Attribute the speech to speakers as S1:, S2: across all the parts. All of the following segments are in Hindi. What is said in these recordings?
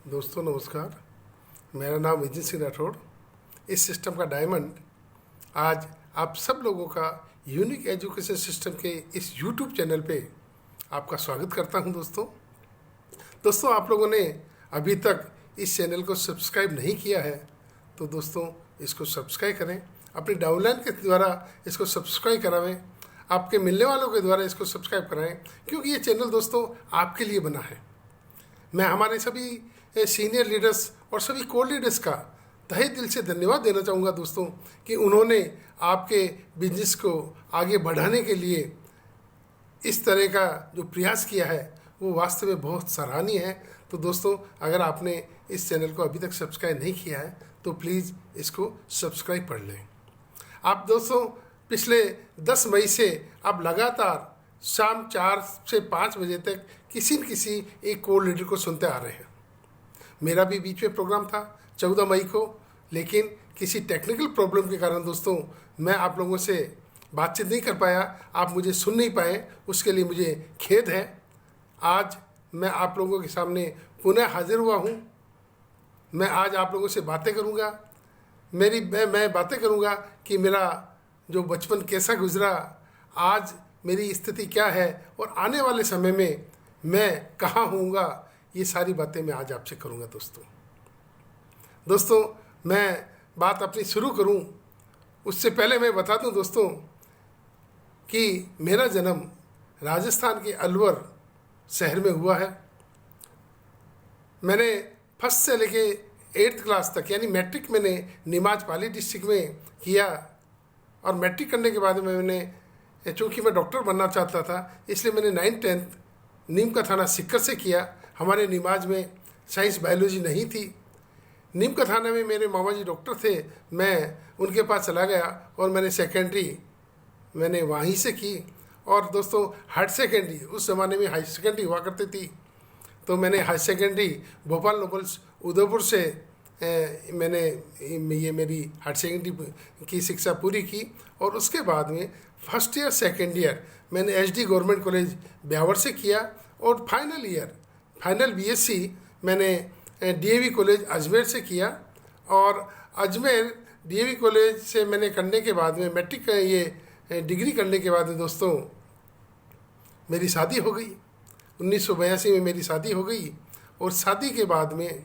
S1: दोस्तों नमस्कार। मेरा नाम विजय सिंह राठौड़। इस सिस्टम का डायमंड आज आप सब लोगों का यूनिक एजुकेशन सिस्टम के इस यूट्यूब चैनल पे आपका स्वागत करता हूं। दोस्तों आप लोगों ने अभी तक इस चैनल को सब्सक्राइब नहीं किया है तो दोस्तों इसको सब्सक्राइब करें, अपने डाउनलाइन के द्वारा इसको सब्सक्राइब करावें, आपके मिलने वालों के द्वारा इसको सब्सक्राइब कराएं, क्योंकि ये चैनल दोस्तों आपके लिए बना है। मैं हमारे सभी सीनियर लीडर्स और सभी कोर लीडर्स का तहे दिल से धन्यवाद देना चाहूँगा दोस्तों कि उन्होंने आपके बिजनेस को आगे बढ़ाने के लिए इस तरह का जो प्रयास किया है वो वास्तव में बहुत सराहनीय है। तो दोस्तों अगर आपने इस चैनल को अभी तक सब्सक्राइब नहीं किया है तो प्लीज़ इसको सब्सक्राइब कर लें। आप दोस्तों पिछले 10 मई से आप लगातार शाम 4 से 5 बजे तक किसी न किसी एक कोर लीडर को सुनते आ रहे हैं। मेरा भी बीच में प्रोग्राम था 14 मई को, लेकिन किसी टेक्निकल प्रॉब्लम के कारण दोस्तों मैं आप लोगों से बातचीत नहीं कर पाया, आप मुझे सुन नहीं पाए, उसके लिए मुझे खेद है। आज मैं आप लोगों के सामने पुनः हाजिर हुआ हूँ। मैं आज आप लोगों से बातें करूँगा, मैं बातें करूँगा कि मेरा जो बचपन कैसा गुजरा, आज मेरी स्थिति क्या है और आने वाले समय में मैं कहाँ होऊंगा, ये सारी बातें मैं आज आपसे करूँगा। दोस्तों मैं बात अपनी शुरू करूँ उससे पहले मैं बता दूँ दोस्तों कि मेरा जन्म राजस्थान के अलवर शहर में हुआ है। मैंने फर्स्ट से लेके 8th क्लास तक यानी मैट्रिक मैंने निमाज पाली डिस्ट्रिक्ट में किया, और मैट्रिक करने के बाद में मैंने, चूँकि मैं डॉक्टर बनना चाहता था, इसलिए मैंने 9th 10th नीम का थाना सिक्कर से किया। हमारे निमाज में साइंस बायोलॉजी नहीं थी। नीम का थाना में मेरे मामा जी डॉक्टर थे, मैं उनके पास चला गया और मैंने सेकेंडरी मैंने वहीं से की। और दोस्तों हायर सेकेंडरी, उस ज़माने में हाई सेकेंडरी हुआ करती थी, तो मैंने high secondary Bhopal nobles Udaipur से मैंने ये मेरी हायर सेकेंडरी की शिक्षा पूरी की। और उसके बाद में फर्स्ट ईयर सेकेंड ईयर मैंने एचडी गवर्नमेंट कॉलेज ब्यावर से किया, और फाइनल बीएससी मैंने डीएवी कॉलेज अजमेर से किया। और अजमेर डीएवी कॉलेज से मैंने करने के बाद में मैट्रिक ये डिग्री करने के बाद में दोस्तों मेरी शादी हो गई। 1982 में मेरी शादी हो गई, और शादी के बाद में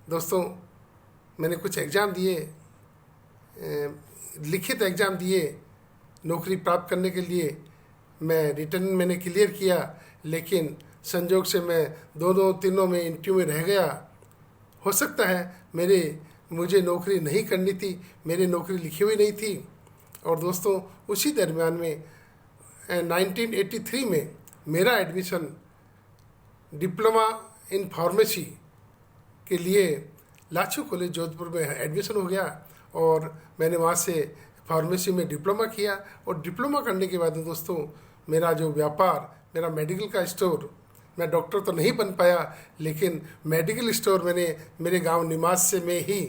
S1: दोस्तों मैंने कुछ एग्ज़ाम दिए, लिखित एग्ज़ाम दिए नौकरी प्राप्त करने के लिए। मैं रिटर्न मैंने क्लियर किया, लेकिन संजोग से मैं दोनों तीनों में इंटरव्यू में रह गया। हो सकता है मुझे नौकरी नहीं करनी थी, मेरी नौकरी लिखी हुई नहीं थी। और दोस्तों उसी दरमियान में 1983 में मेरा एडमिशन डिप्लोमा इन फार्मेसी के लिए लाछू कॉलेज जोधपुर में एडमिशन हो गया, और मैंने वहाँ से फार्मेसी में डिप्लोमा किया। और डिप्लोमा करने के बाद दोस्तों मेरा जो व्यापार, मेरा मेडिकल का स्टोर, मैं डॉक्टर तो नहीं बन पाया, लेकिन मेडिकल स्टोर मैंने मेरे गांव निमाज से में ही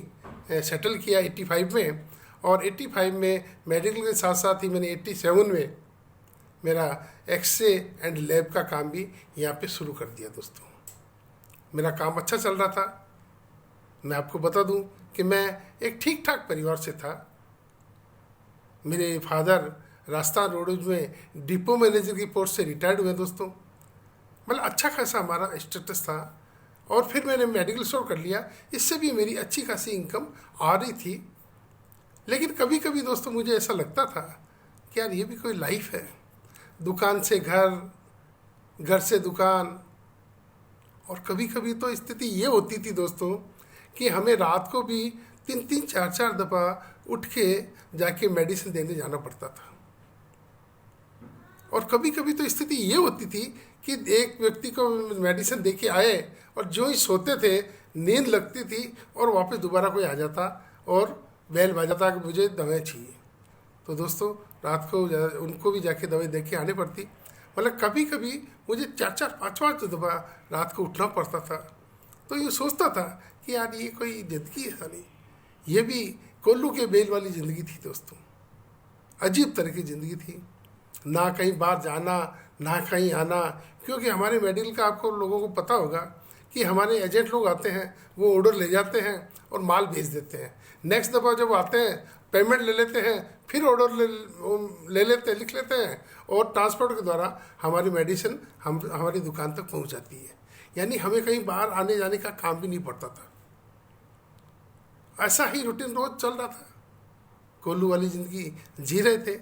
S1: सेटल किया 85 में। और 85 में मेडिकल के साथ साथ ही मैंने 87 में मेरा एक्सरे एंड लैब का काम भी यहाँ पे शुरू कर दिया। दोस्तों मेरा काम अच्छा चल रहा था। मैं आपको बता दूं कि मैं एक ठीक ठाक परिवार से था। मेरे फादर राजस्थान रोडवेज में डिपो मैनेजर की पोस्ट से रिटायर्ड हुए दोस्तों, मतलब अच्छा खासा हमारा स्टेटस था। और फिर मैंने मेडिकल स्टोर कर लिया, इससे भी मेरी अच्छी खासी इनकम आ रही थी। लेकिन कभी कभी दोस्तों मुझे ऐसा लगता था कि यार ये भी कोई लाइफ है, दुकान से घर, घर से दुकान। और कभी कभी तो स्थिति ये होती थी दोस्तों कि हमें रात को भी 3-3 4-4 दफ़ा उठ के जाके मेडिसिन देने जाना पड़ता था। और कभी कभी तो स्थिति ये होती थी कि एक व्यक्ति को मेडिसिन दे के आए और जो ही सोते थे नींद लगती थी और वापस दोबारा कोई आ जाता और बेल बजाता कि मुझे दवाएं चाहिए। तो दोस्तों रात को उनको भी जाके दवाई दे के आनी पड़ती। मतलब कभी कभी मुझे 4-4 5-5 दफ़ा रात को उठना पड़ता था। तो ये सोचता था कि यार ये कोई ज़िंदगी है नहीं, ये भी कोल्लू के बेल वाली ज़िंदगी थी दोस्तों। अजीब तरह की ज़िंदगी थी, ना कहीं बाहर जाना ना कहीं आना। क्योंकि हमारे मेडिकल का आपको लोगों को पता होगा कि हमारे एजेंट लोग आते हैं, वो ऑर्डर ले जाते हैं और माल भेज देते हैं। नेक्स्ट दफ़ा जब आते हैं पेमेंट ले लेते हैं, फिर ऑर्डर ले लेते हैं, लिख लेते हैं और ट्रांसपोर्ट के द्वारा हमारी मेडिसिन हमारी दुकान तक पहुंच जाती है। यानी हमें कहीं बाहर आने जाने का काम भी नहीं पड़ता था। ऐसा ही रूटीन रोज चल रहा था, कोल्लू वाली ज़िंदगी जी रहे थे।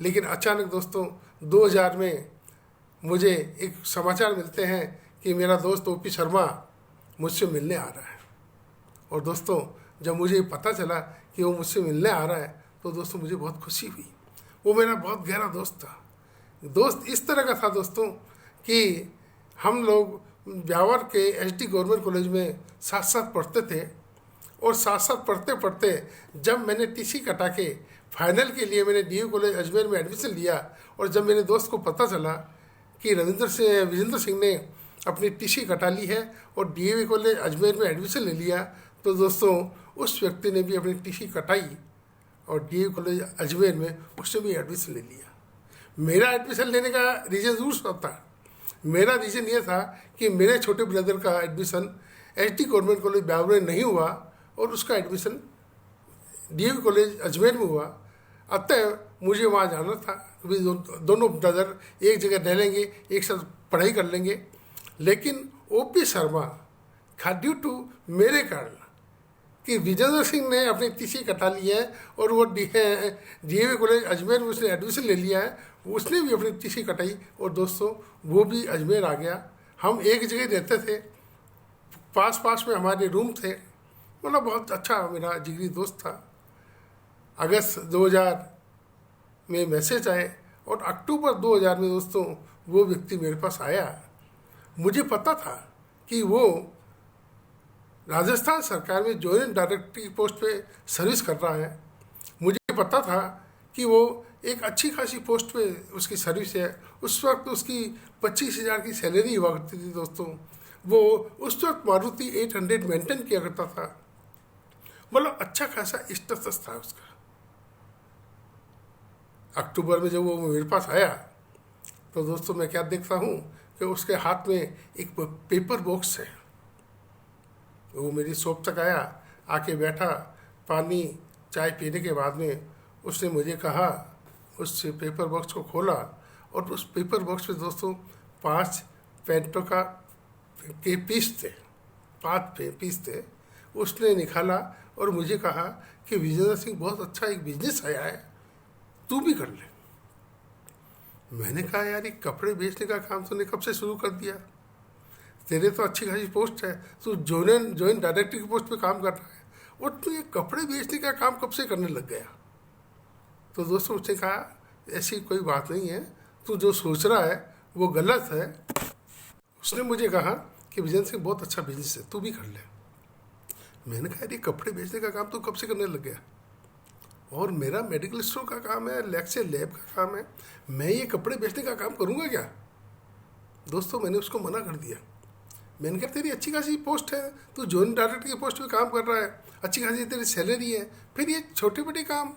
S1: लेकिन अचानक दोस्तों 2000 में मुझे एक समाचार मिलते हैं कि मेरा दोस्त ओपी शर्मा मुझसे मिलने आ रहा है। और दोस्तों जब मुझे पता चला कि वो मुझसे मिलने आ रहा है तो दोस्तों मुझे बहुत खुशी हुई। वो मेरा बहुत गहरा दोस्त था। दोस्त इस तरह का था दोस्तों कि हम लोग ब्यावर के एसडी गवर्नमेंट कॉलेज में साथ साथ पढ़ते थे और साथ साथ पढ़ते पढ़ते जब मैंने टीसी कटा के फाइनल के लिए मैंने डीयू कॉलेज अजमेर में एडमिशन लिया और जब मेरे दोस्त को पता चला कि विजेंद्र सिंह ने अपनी टीसी कटा ली है और डीएवी कॉलेज अजमेर में एडमिशन ले लिया, तो दोस्तों उस व्यक्ति ने भी अपनी टीसी कटाई और डीएवी कॉलेज अजमेर में उसने भी एडमिशन ले लिया। मेरा एडमिशन लेने का रीज़न जरूर सब था। मेरा रीज़न ये था कि मेरे छोटे ब्रदर का admission SD government college Beawar में नहीं हुआ और उसका एडमिशन डीएवी कॉलेज अजमेर में हुआ। अतः मुझे वहाँ जाना था, दोनों ब्रदर एक जगह रह लेंगे, एक साथ पढ़ाई कर लेंगे। लेकिन ओपी शर्मा ड्यू टू मेरे कारण कि विजेंद्र सिंह ने अपनी टीसी कटा ली है और वो डीएवी कॉलेज अजमेर में उसने एडमिशन ले लिया है, उसने भी अपनी टीसी कटाई और दोस्तों वो भी अजमेर आ गया। हम एक जगह रहते थे, पास पास में हमारे रूम थे, मतलब बहुत अच्छा मेरा जिगरी दोस्त था। अगस्त 2000 में मैसेज आए और अक्टूबर 2000 में दोस्तों वो व्यक्ति मेरे पास आया। मुझे पता था कि वो राजस्थान सरकार में जॉइंट डायरेक्टर की पोस्ट पे सर्विस कर रहा है। मुझे पता था कि वो एक अच्छी खासी पोस्ट पे उसकी सर्विस है। उस वक्त उसकी 25,000 की सैलरी हुआ करती थी दोस्तों। वो उस वक्त मारुति 800 मेंटेन किया करता था, मतलब अच्छा खासा स्टेटस था उसका। अक्टूबर में जब वो मेरे पास आया तो दोस्तों मैं क्या देखता हूँ कि उसके हाथ में एक पेपर बॉक्स है। वो मेरी शॉप तक आया, आके बैठा, पानी चाय पीने के बाद में उसने मुझे कहा, उस पेपर बॉक्स को खोला और उस पेपर बॉक्स में दोस्तों 5 पेंटों के पीस थे, 5 पीस थे। उसने निकाला और मुझे कहा कि विजेंद्र सिंह बहुत अच्छा एक बिजनेस आया है, तू भी कर ले। मैंने कहा यार ये कपड़े बेचने का काम तूने कब से शुरू कर दिया? तेरे तो अच्छी खासी पोस्ट है, तू जॉइंट डायरेक्टर की पोस्ट पे काम कर रहा है और तू ये कपड़े बेचने का काम कब से करने लग गया? तो दोस्तों उसने कहा ऐसी कोई बात नहीं है, तू जो सोच रहा है वो गलत है। उसने मुझे कहा कि विजेंद्र सिंह बहुत अच्छा बिजनेस है, तू भी कर ले। मैंने कहा ये कपड़े बेचने का काम तू कब से करने लग गया? और मेरा मेडिकल स्टोर का काम है, लैब का काम है, मैं ये कपड़े बेचने का काम करूँगा क्या? दोस्तों मैंने उसको मना कर दिया। मैंने कहा तेरी अच्छी खासी पोस्ट है, तू जॉइंट डायरेक्टर की पोस्ट पे काम कर रहा है, अच्छी खासी तेरी सैलरी है, फिर ये छोटे मोटे काम?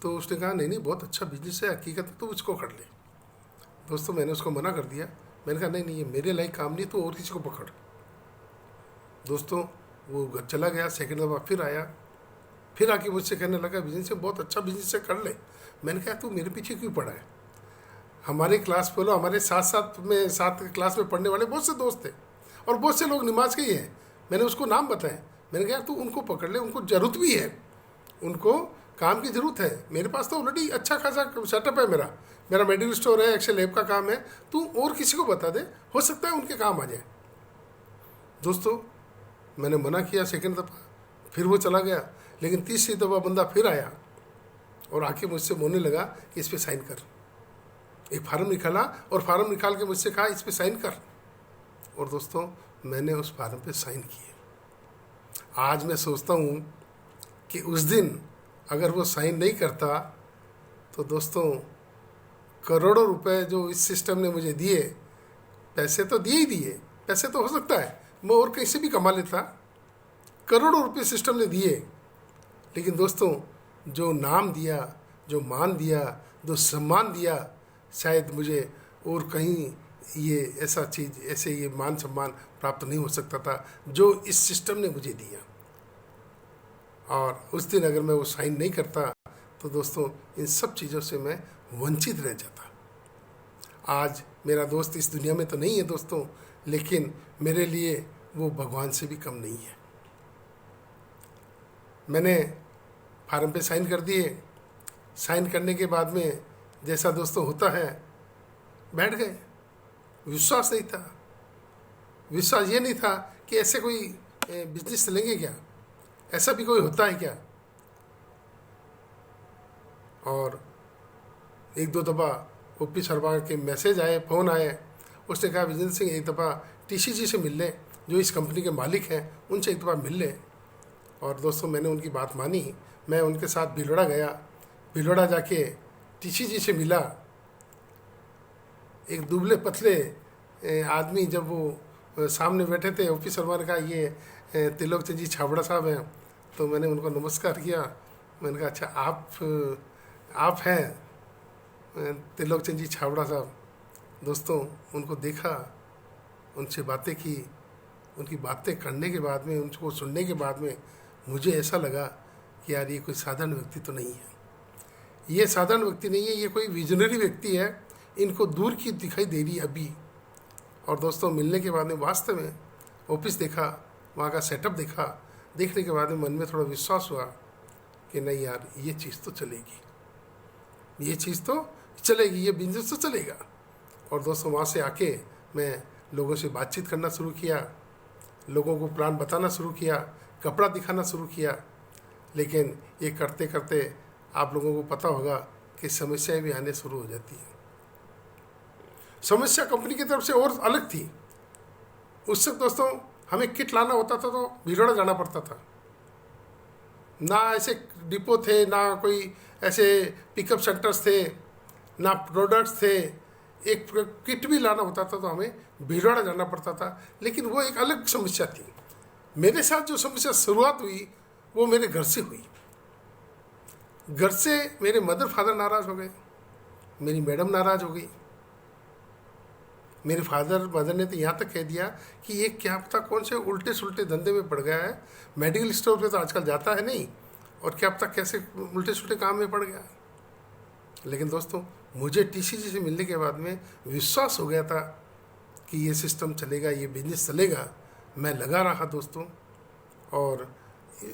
S1: तो उसने कहा नहीं बहुत अच्छा बिजनेस है, हकीकत है, तू इसको कर ले। दोस्तों मैंने उसको मना कर दिया। मैंने कहा नहीं ये मेरे लायक काम नहीं, तो और किसी को पकड़। दोस्तों वो घर चला गया। सेकंड दफ़ा फिर आया, फिर आके मुझसे कहने लगा बिजनेस है, बहुत अच्छा बिजनेस है, कर ले। मैंने कहा तू मेरे पीछे क्यों पड़ा है? हमारे क्लास फेलो, हमारे साथ क्लास में पढ़ने वाले बहुत से दोस्त थे और बहुत से लोग नमाज के ही हैं। मैंने उसको नाम बताए। मैंने कहा तू उनको पकड़ ले, उनको ज़रूरत भी है, उनको काम की ज़रूरत है। मेरे पास तो ऑलरेडी अच्छा खासा सेटअप है, मेरा मेडिकल स्टोर है, एक्सेल लैब का काम है, तू और किसी को बता दे, हो सकता है उनके काम आ जाए। दोस्तों मैंने मना किया सेकंड दफ़ा, फिर वो चला गया। लेकिन तीसरी दफ़ा बंदा फिर आया और आके मुझसे बोलने लगा कि इस पर साइन कर। एक फार्म निकाला और फार्म निकाल के मुझसे कहा इस पर साइन कर। और दोस्तों मैंने उस फार्म पे साइन किए। आज मैं सोचता हूँ कि उस दिन अगर वो साइन नहीं करता तो दोस्तों करोड़ों रुपए जो इस सिस्टम ने मुझे दिए, पैसे तो दिए ही दिए, पैसे तो हो सकता है मैं और कहीं से भी कमा लेता, करोड़ों रुपए सिस्टम ने दिए, लेकिन दोस्तों जो नाम दिया, जो मान दिया, जो सम्मान दिया, शायद मुझे और कहीं ये ऐसा चीज़, ऐसे ये मान सम्मान प्राप्त नहीं हो सकता था जो इस सिस्टम ने मुझे दिया। और उस दिन अगर मैं वो साइन नहीं करता तो दोस्तों इन सब चीज़ों से मैं वंचित रह जाता। आज मेरा दोस्त इस दुनिया में तो नहीं है दोस्तों, लेकिन मेरे लिए वो भगवान से भी कम नहीं है। मैंने फार्म पे साइन कर दिए। साइन करने के बाद में जैसा दोस्तों होता है, बैठ गए। विश्वास नहीं था। विश्वास ये नहीं था कि ऐसे कोई बिजनेस चलेंगे क्या, ऐसा भी कोई होता है क्या। और एक दो दफ़ा ओपी शर्मा के मैसेज आए, फ़ोन आए। उसने कहा विजेंद्र सिंह एक दफ़ा टीसीजी से मिल ले, जो इस कंपनी के मालिक हैं, उनसे एक दफ़ा मिल ले। और दोस्तों मैंने उनकी बात मानी। मैं उनके साथ भिलवाड़ा गया। भिलवाड़ा जाके टीसीजी से मिला। एक दुबले पतले आदमी, जब वो सामने बैठे थे, ओपी शर्मा ने कहा ये त्रिलोक चंद जी छाबड़ा साहब हैं। तो मैंने उनको नमस्कार किया। मैंने कहा अच्छा आप हैं त्रिलोक चंद जी छाबड़ा साहब। दोस्तों उनको देखा, उनसे बातें की। उनकी बातें करने के बाद में, उनको सुनने के बाद में मुझे ऐसा लगा कि यार ये कोई साधारण व्यक्ति तो नहीं है। ये साधारण व्यक्ति नहीं है, ये कोई विजनरी व्यक्ति है। इनको दूर की दिखाई दे रही अभी। और दोस्तों मिलने के बाद में वास्तव में ऑफिस देखा, वहाँ का सेटअप देखा। देखने के बाद में मन में थोड़ा विश्वास हुआ कि नहीं यार ये चीज़ तो चलेगी, ये चीज़ तो चलेगी, ये बिजनेस तो चलेगा। और दोस्तों वहाँ से आके मैं लोगों से बातचीत करना शुरू किया, लोगों को प्लान बताना शुरू किया, कपड़ा दिखाना शुरू किया। लेकिन ये करते करते आप लोगों को पता होगा कि समस्याएं भी आने शुरू हो जाती हैं। समस्या कंपनी की तरफ से और अलग थी। उस वक्त दोस्तों हमें किट लाना होता था तो भिलवाड़ा जाना पड़ता था। ना ऐसे डिपो थे, ना कोई ऐसे पिकअप सेंटर्स थे, ना प्रोडक्ट्स थे। एक किट भी लाना होता था तो हमें भिलवाड़ा जाना पड़ता था। लेकिन वो एक अलग समस्या थी। मेरे साथ जो समस्या शुरुआत हुई वो मेरे घर से हुई। घर से मेरे मदर फादर नाराज़ हो गए, मेरी मैडम नाराज़ हो गई। मेरे फादर मदर ने तो यहाँ तक कह दिया कि ये क्या पता कौन से उल्टे सुलटे धंधे में पड़ गया है, मेडिकल स्टोर पे तो आजकल जाता है नहीं, और क्या पता कैसे उल्टे सुलटे काम में पड़ गया। लेकिन दोस्तों मुझे टीसीजी से मिलने के बाद में विश्वास हो गया था कि ये सिस्टम चलेगा, ये बिजनेस चलेगा। मैं लगा रहा दोस्तों। और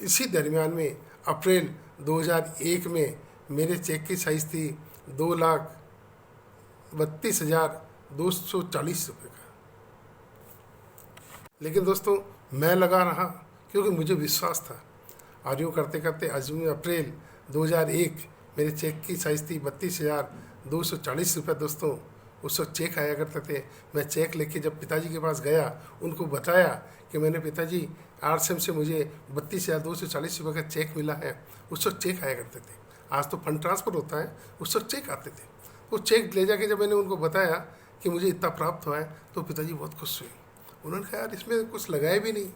S1: इसी दरमियान में अप्रैल 2001 में मेरे चेक की साइज़ थी 2,32,240 रुपये का। लेकिन दोस्तों मैं लगा रहा क्योंकि मुझे विश्वास था। और यूँ करते करते अप्रैल 2001 मेरे चेक की साइज़ थी 32,240 रुपये। दोस्तों उस वक्त चेक आया करते थे। मैं चेक लेके जब पिताजी के पास गया, उनको बताया कि मैंने पिताजी आरसीएम से मुझे 32,240 रुपये का चेक मिला है। उस वक्त चेक आया करते थे। आज तो फंड ट्रांसफ़र होता है, उस वक्त चेक आते थे। वो चेक ले जाके जब मैंने उनको बताया कि मुझे इतना प्राप्त हुआ है तो पिताजी बहुत खुश हुए। उन्होंने कहा यार इसमें कुछ लगाया भी नहीं,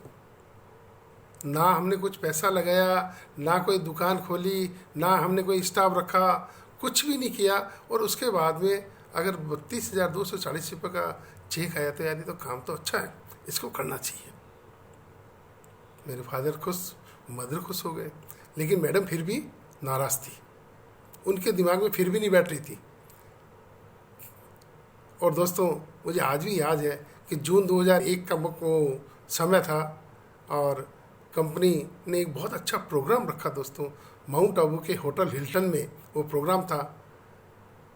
S1: ना हमने कुछ पैसा लगाया, ना कोई दुकान खोली, ना हमने कोई स्टाफ रखा, कुछ भी नहीं किया। और उसके बाद में अगर 32,240 रुपये का चेक आया तो यार ये तो काम तो अच्छा है, इसको करना चाहिए। मेरे फादर खुश, मदर खुश हो गए। लेकिन मैडम फिर भी नाराज़ थी, उनके दिमाग में फिर भी नहीं बैठ रही थी। और दोस्तों मुझे आज भी याद है कि जून 2001 का वो समय था और कंपनी ने एक बहुत अच्छा प्रोग्राम रखा दोस्तों। माउंट आबू के होटल हिल्टन में वो प्रोग्राम था।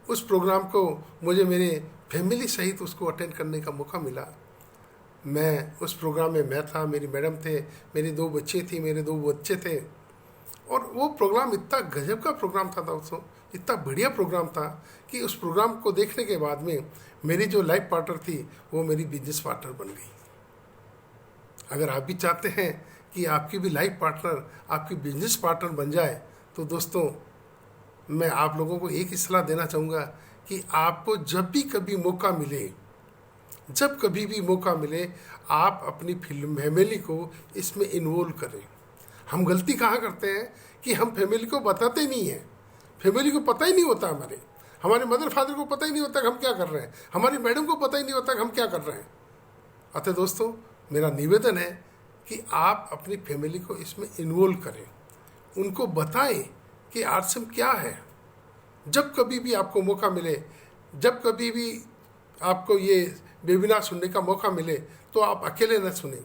S1: उस प्रोग्राम को मुझे मेरे फैमिली सहित उसको अटेंड करने का मौका मिला। मैं उस प्रोग्राम में मैं था, मेरी मैडम थे, मेरी 2 बच्चे थी, मेरे 2 बच्चे थे। और वो प्रोग्राम इतना गजब का प्रोग्राम था दोस्तों, इतना बढ़िया प्रोग्राम था कि उस प्रोग्राम को देखने के बाद में मेरी जो लाइफ पार्टनर थी वो मेरी बिजनेस पार्टनर बन गई। अगर आप भी चाहते हैं कि आपकी भी लाइफ पार्टनर आपकी बिजनेस पार्टनर बन जाए तो दोस्तों मैं आप लोगों को एक ही सलाह देना चाहूँगा कि आपको जब भी कभी मौका मिले, जब कभी भी मौका मिले, आप अपनी फैमिली को इसमें इन्वॉल्व करें। हम गलती कहाँ करते हैं कि हम फैमिली को बताते नहीं हैं, फैमिली को पता ही नहीं होता हमारे। हमारे मदर फादर को पता ही नहीं होता कि हम क्या कर रहे हैं, हमारी मैडम को पता ही नहीं होता कि हम क्या कर रहे हैं। अतः दोस्तों, मेरा निवेदन है कि आप अपनी फैमिली को इसमें इन्वॉल्व करें, उनको बताएं कि आरसीएम क्या है। जब कभी भी आपको मौका मिले, जब कभी भी आपको ये वेबिनार सुनने का मौका मिले, तो आप अकेले न सुनें।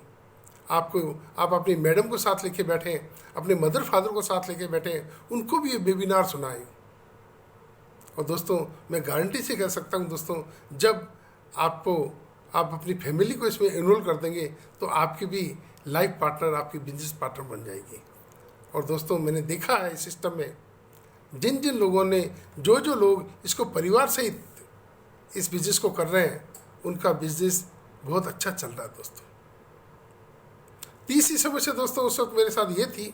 S1: आप अपनी मैडम को साथ लेके बैठें, अपने मदर फादर को साथ लेके बैठें, उनको भी ये वेबिनार सुनाएं। और दोस्तों, मैं गारंटी से कह सकता हूँ दोस्तों, जब आप अपनी फैमिली को इसमें इन्वॉल्व कर देंगे तो आपकी भी लाइफ पार्टनर, आपकी बिजनेस पार्टनर बन जाएगी। और दोस्तों, मैंने देखा है इस सिस्टम में जिन जिन लोगों ने, जो लोग इसको परिवार सहित इस बिजनेस को कर रहे हैं, उनका बिजनेस बहुत अच्छा चल रहा है दोस्तों। तीसरी समस्या दोस्तों उस वक्त मेरे साथ ये थी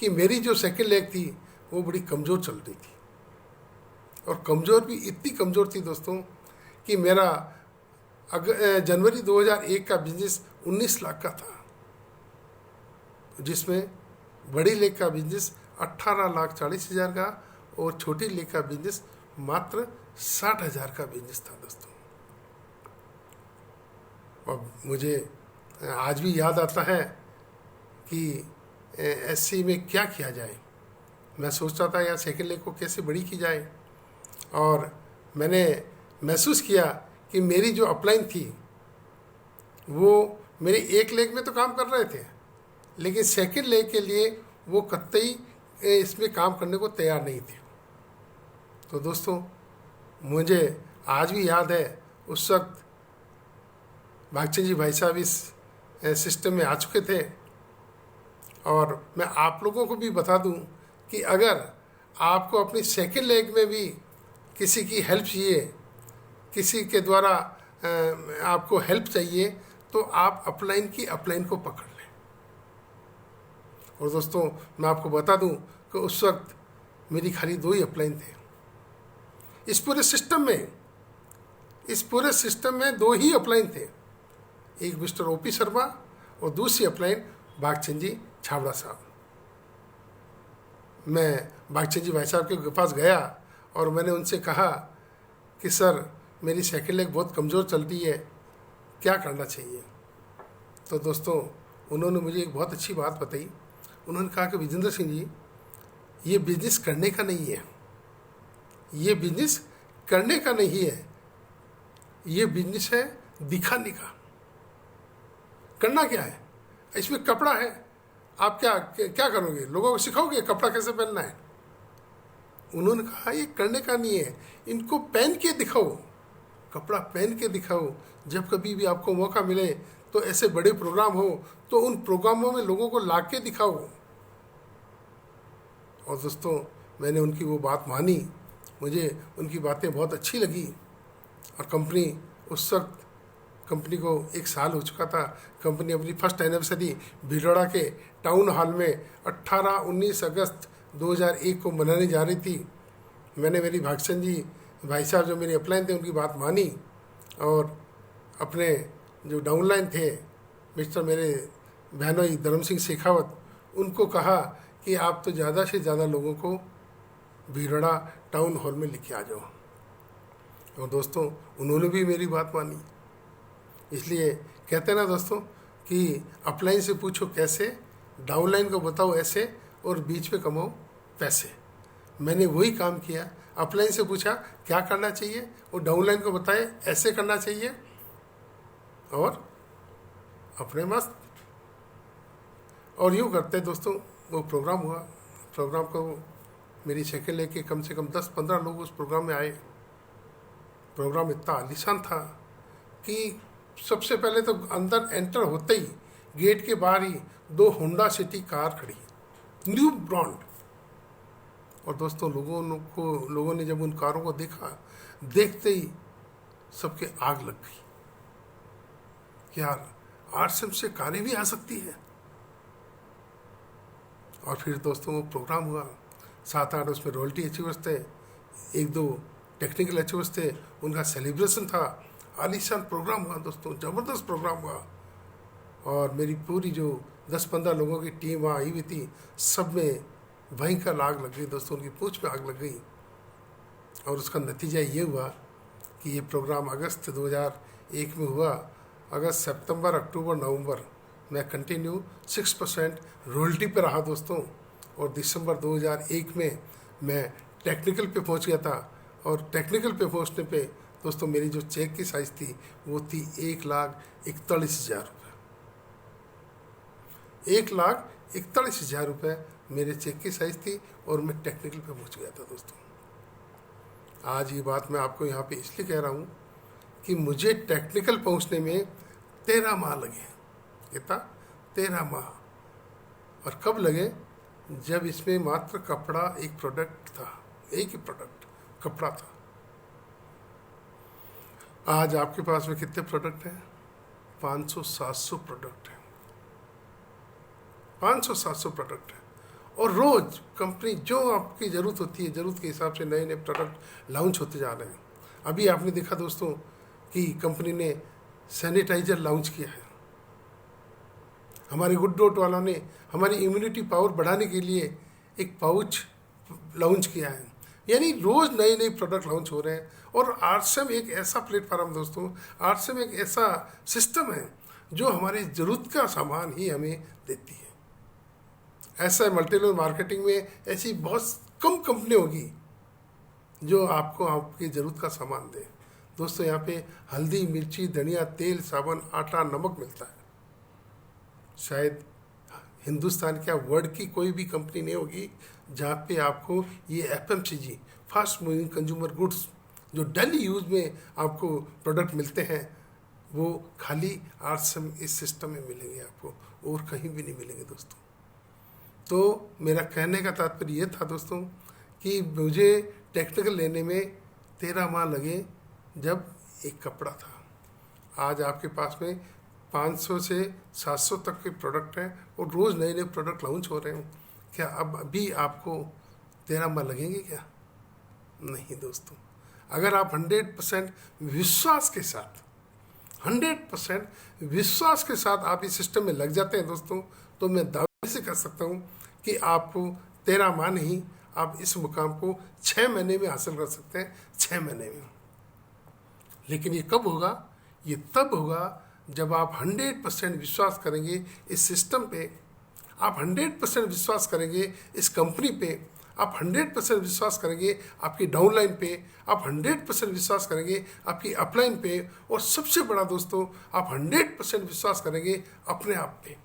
S1: कि मेरी जो सेकंड लेग थी वो बड़ी कमज़ोर चल रही थी, और कमज़ोर भी इतनी कमज़ोर थी दोस्तों कि मेरा जनवरी 2001 का बिजनेस 19 लाख का था, जिसमें बड़ी लेग का बिजनेस 18,40,000 का और छोटी लेग का बिजनेस मात्र 60,000 का बिजनेस था दोस्तों। और मुझे आज भी याद आता है कि एससी में क्या किया जाए। मैं सोचता था यार सेकेंड लेग को कैसे बड़ी की जाए, और मैंने महसूस किया कि मेरी जो अपलाइन थी वो मेरे एक लेग में तो काम कर रहे थे, लेकिन सेकेंड लेग के लिए वो कतई इसमें काम करने को तैयार नहीं थे। तो दोस्तों, मुझे आज भी याद है उस वक्त भागचंद जी भाई साहब इस सिस्टम में आ चुके थे। और मैं आप लोगों को भी बता दूं कि अगर आपको अपनी सेकेंड लेग में भी किसी की हेल्प चाहिए, किसी के द्वारा आपको हेल्प चाहिए, तो आप अपलाइन को पकड़ लें। और दोस्तों, मैं आपको बता दूं कि उस वक्त मेरी खाली 2 ही अपलाइन थे इस पूरे सिस्टम में 2 ही अपलाइन थे, एक मिस्टर ओपी शर्मा और दूसरी अपलाइन भागचंद जी छाबड़ा साहब। मैं भागचंद जी भाई साहब के पास गया और मैंने उनसे कहा कि सर, मेरी सेकेंड लेग बहुत कमज़ोर चल रही है, क्या करना चाहिए। तो दोस्तों, उन्होंने मुझे एक बहुत अच्छी बात बताई। उन्होंने कहा कि विजेंद्र सिंह जी, ये बिजनेस करने का नहीं है, ये बिजनेस करने का नहीं है, ये बिजनेस है दिखाने का। करना क्या है, इसमें कपड़ा है, आप क्या करोगे, लोगों को सिखाओगे कपड़ा कैसे पहनना है। उन्होंने कहा ये करने का नहीं है, इनको पहन के दिखाओ, कपड़ा पहन के दिखाओ। जब कभी भी आपको मौका मिले तो ऐसे बड़े प्रोग्राम हो तो उन प्रोग्रामों में लोगों को ला के दिखाओ। और दोस्तों, मैंने उनकी वो बात मानी, मुझे उनकी बातें बहुत अच्छी लगी। और कंपनी उस वक्त, कंपनी को 1 साल हो चुका था। कंपनी अपनी फर्स्ट एनिवर्सरी भिलवाड़ा के टाउन हॉल में 18-19 अगस्त 2001 को मनाने जा रही थी। मैंने मेरी भागचंद जी भाई साहब जो मेरी अपलाइन थे उनकी बात मानी, और अपने जो डाउनलाइन थे मिस्टर मेरे बहनोई धर्म सिंह शेखावत, उनको कहा कि आप तो ज़्यादा से ज़्यादा लोगों को भिलवाड़ा टाउन हॉल में लेके आ जाओ। और दोस्तों, उन्होंने भी मेरी बात मानी। इसलिए कहते हैं ना दोस्तों कि अपलाइन से पूछो कैसे, डाउनलाइन को बताओ ऐसे, और बीच में कमाओ पैसे। मैंने वही काम किया। अपलाइन से पूछा क्या करना चाहिए, और डाउनलाइन को बताए ऐसे करना चाहिए, और अपने मस्त। और यूँ करते दोस्तों, वो प्रोग्राम हुआ। प्रोग्राम को मेरी सेकेंड लेके कम से कम 10-15 लोग उस प्रोग्राम में आए। प्रोग्राम इतना आलीशान था कि सबसे पहले तो अंदर एंटर होते ही गेट के बाहर ही 2 होंडा सिटी कार खड़ी, न्यू ब्रांड। और दोस्तों, लोगों ने जब उन कारों को देखा, देखते ही सबके आग लग गई कि यार आरसीएम से कारें भी आ सकती है। और फिर दोस्तों वो प्रोग्राम हुआ, 7-8 उसमें रॉयल्टी अचीवर्स थे, 1-2 टेक्निकल अचीवर्स थे, उनका सेलिब्रेशन था। आलीशान प्रोग्राम हुआ दोस्तों, ज़बरदस्त प्रोग्राम हुआ। और मेरी पूरी जो 10-15 लोगों की टीम वहाँ आई हुई थी, सब में भयंकर आग लग गई दोस्तों, उनकी पूंछ पे आग लग गई। और उसका नतीजा ये हुआ कि ये प्रोग्राम अगस्त 2001 में हुआ। अगस्त, सितंबर, अक्टूबर, नवंबर मैं कंटिन्यू 6% रॉयल्टी पे रहा दोस्तों। और दिसंबर 2001 में मैं टेक्निकल पे पहुंच गया था। और टेक्निकल पे पहुंचने पे दोस्तों मेरी जो चेक की साइज़ थी वो थी 1,41,000 रुपये। 1,41,000 रुपये मेरे चेक की साइज़ थी और मैं टेक्निकल पे पहुंच गया था दोस्तों। आज ये बात मैं आपको यहाँ पे इसलिए कह रहा हूँ कि मुझे टेक्निकल पहुँचने में 13 माह लगे। कितना? 13 माह। और कब लगे? जब इसमें मात्र कपड़ा एक प्रोडक्ट था, एक ही प्रोडक्ट कपड़ा था। आज आपके पास में कितने प्रोडक्ट हैं? 500-700 प्रोडक्ट हैं। 500-700 प्रोडक्ट हैं। और रोज़ कंपनी जो आपकी ज़रूरत होती है, ज़रूरत के हिसाब से नए नए प्रोडक्ट लॉन्च होते जा रहे हैं। अभी आपने देखा दोस्तों कि कंपनी ने सैनिटाइज़र लॉन्च किया है। हमारे गुड डॉट वालों ने हमारी इम्यूनिटी पावर बढ़ाने के लिए एक पाउच लॉन्च किया है। यानी रोज़ नए नए प्रोडक्ट लॉन्च हो रहे हैं। और आरसीएम एक ऐसा प्लेटफॉर्म दोस्तों, आरसीएम एक ऐसा सिस्टम है जो हमारी ज़रूरत का सामान ही हमें देती है। ऐसा मल्टी लेवल मार्केटिंग में ऐसी बहुत कम कंपनी होगी जो आपको आपकी ज़रूरत का सामान दे। दोस्तों यहाँ पे हल्दी, मिर्ची, धनिया, तेल, साबुन, आटा, नमक मिलता है। शायद हिंदुस्तान क्या वर्ल्ड की कोई भी कंपनी नहीं होगी जहाँ पे आपको ये FMCG, fast moving consumer goods, जो डेली यूज़ में आपको प्रोडक्ट मिलते हैं, वो खाली आरसीएम इस सिस्टम में मिलेंगे आपको, और कहीं भी नहीं मिलेंगे दोस्तों। तो मेरा कहने का तात्पर्य ये था दोस्तों कि मुझे टेक्निकल लेने में 13 माह लगे जब एक कपड़ा था। आज आपके पास में 500 से 700 तक के प्रोडक्ट हैं और रोज़ नए नए प्रोडक्ट लॉन्च हो रहे हैं। क्या अब अभी आपको 13 माह लगेंगे क्या? नहीं दोस्तों। अगर आप 100% विश्वास के साथ 100% विश्वास के साथ आप इस सिस्टम में लग जाते हैं दोस्तों, तो मैं दावे से कह सकता हूँ कि आपको 13 माह नहीं, आप इस मुकाम को 6 महीने में हासिल कर सकते हैं। 6 महीने में। लेकिन ये कब होगा? ये तब होगा जब आप 100% विश्वास करेंगे इस सिस्टम पे, आप 100% विश्वास करेंगे इस कंपनी पे, आप 100% विश्वास करेंगे आपकी डाउनलाइन पे, आप 100% विश्वास करेंगे आपकी अपलाइन पे, और सबसे बड़ा दोस्तों आप 100% विश्वास करेंगे अपने आप पे।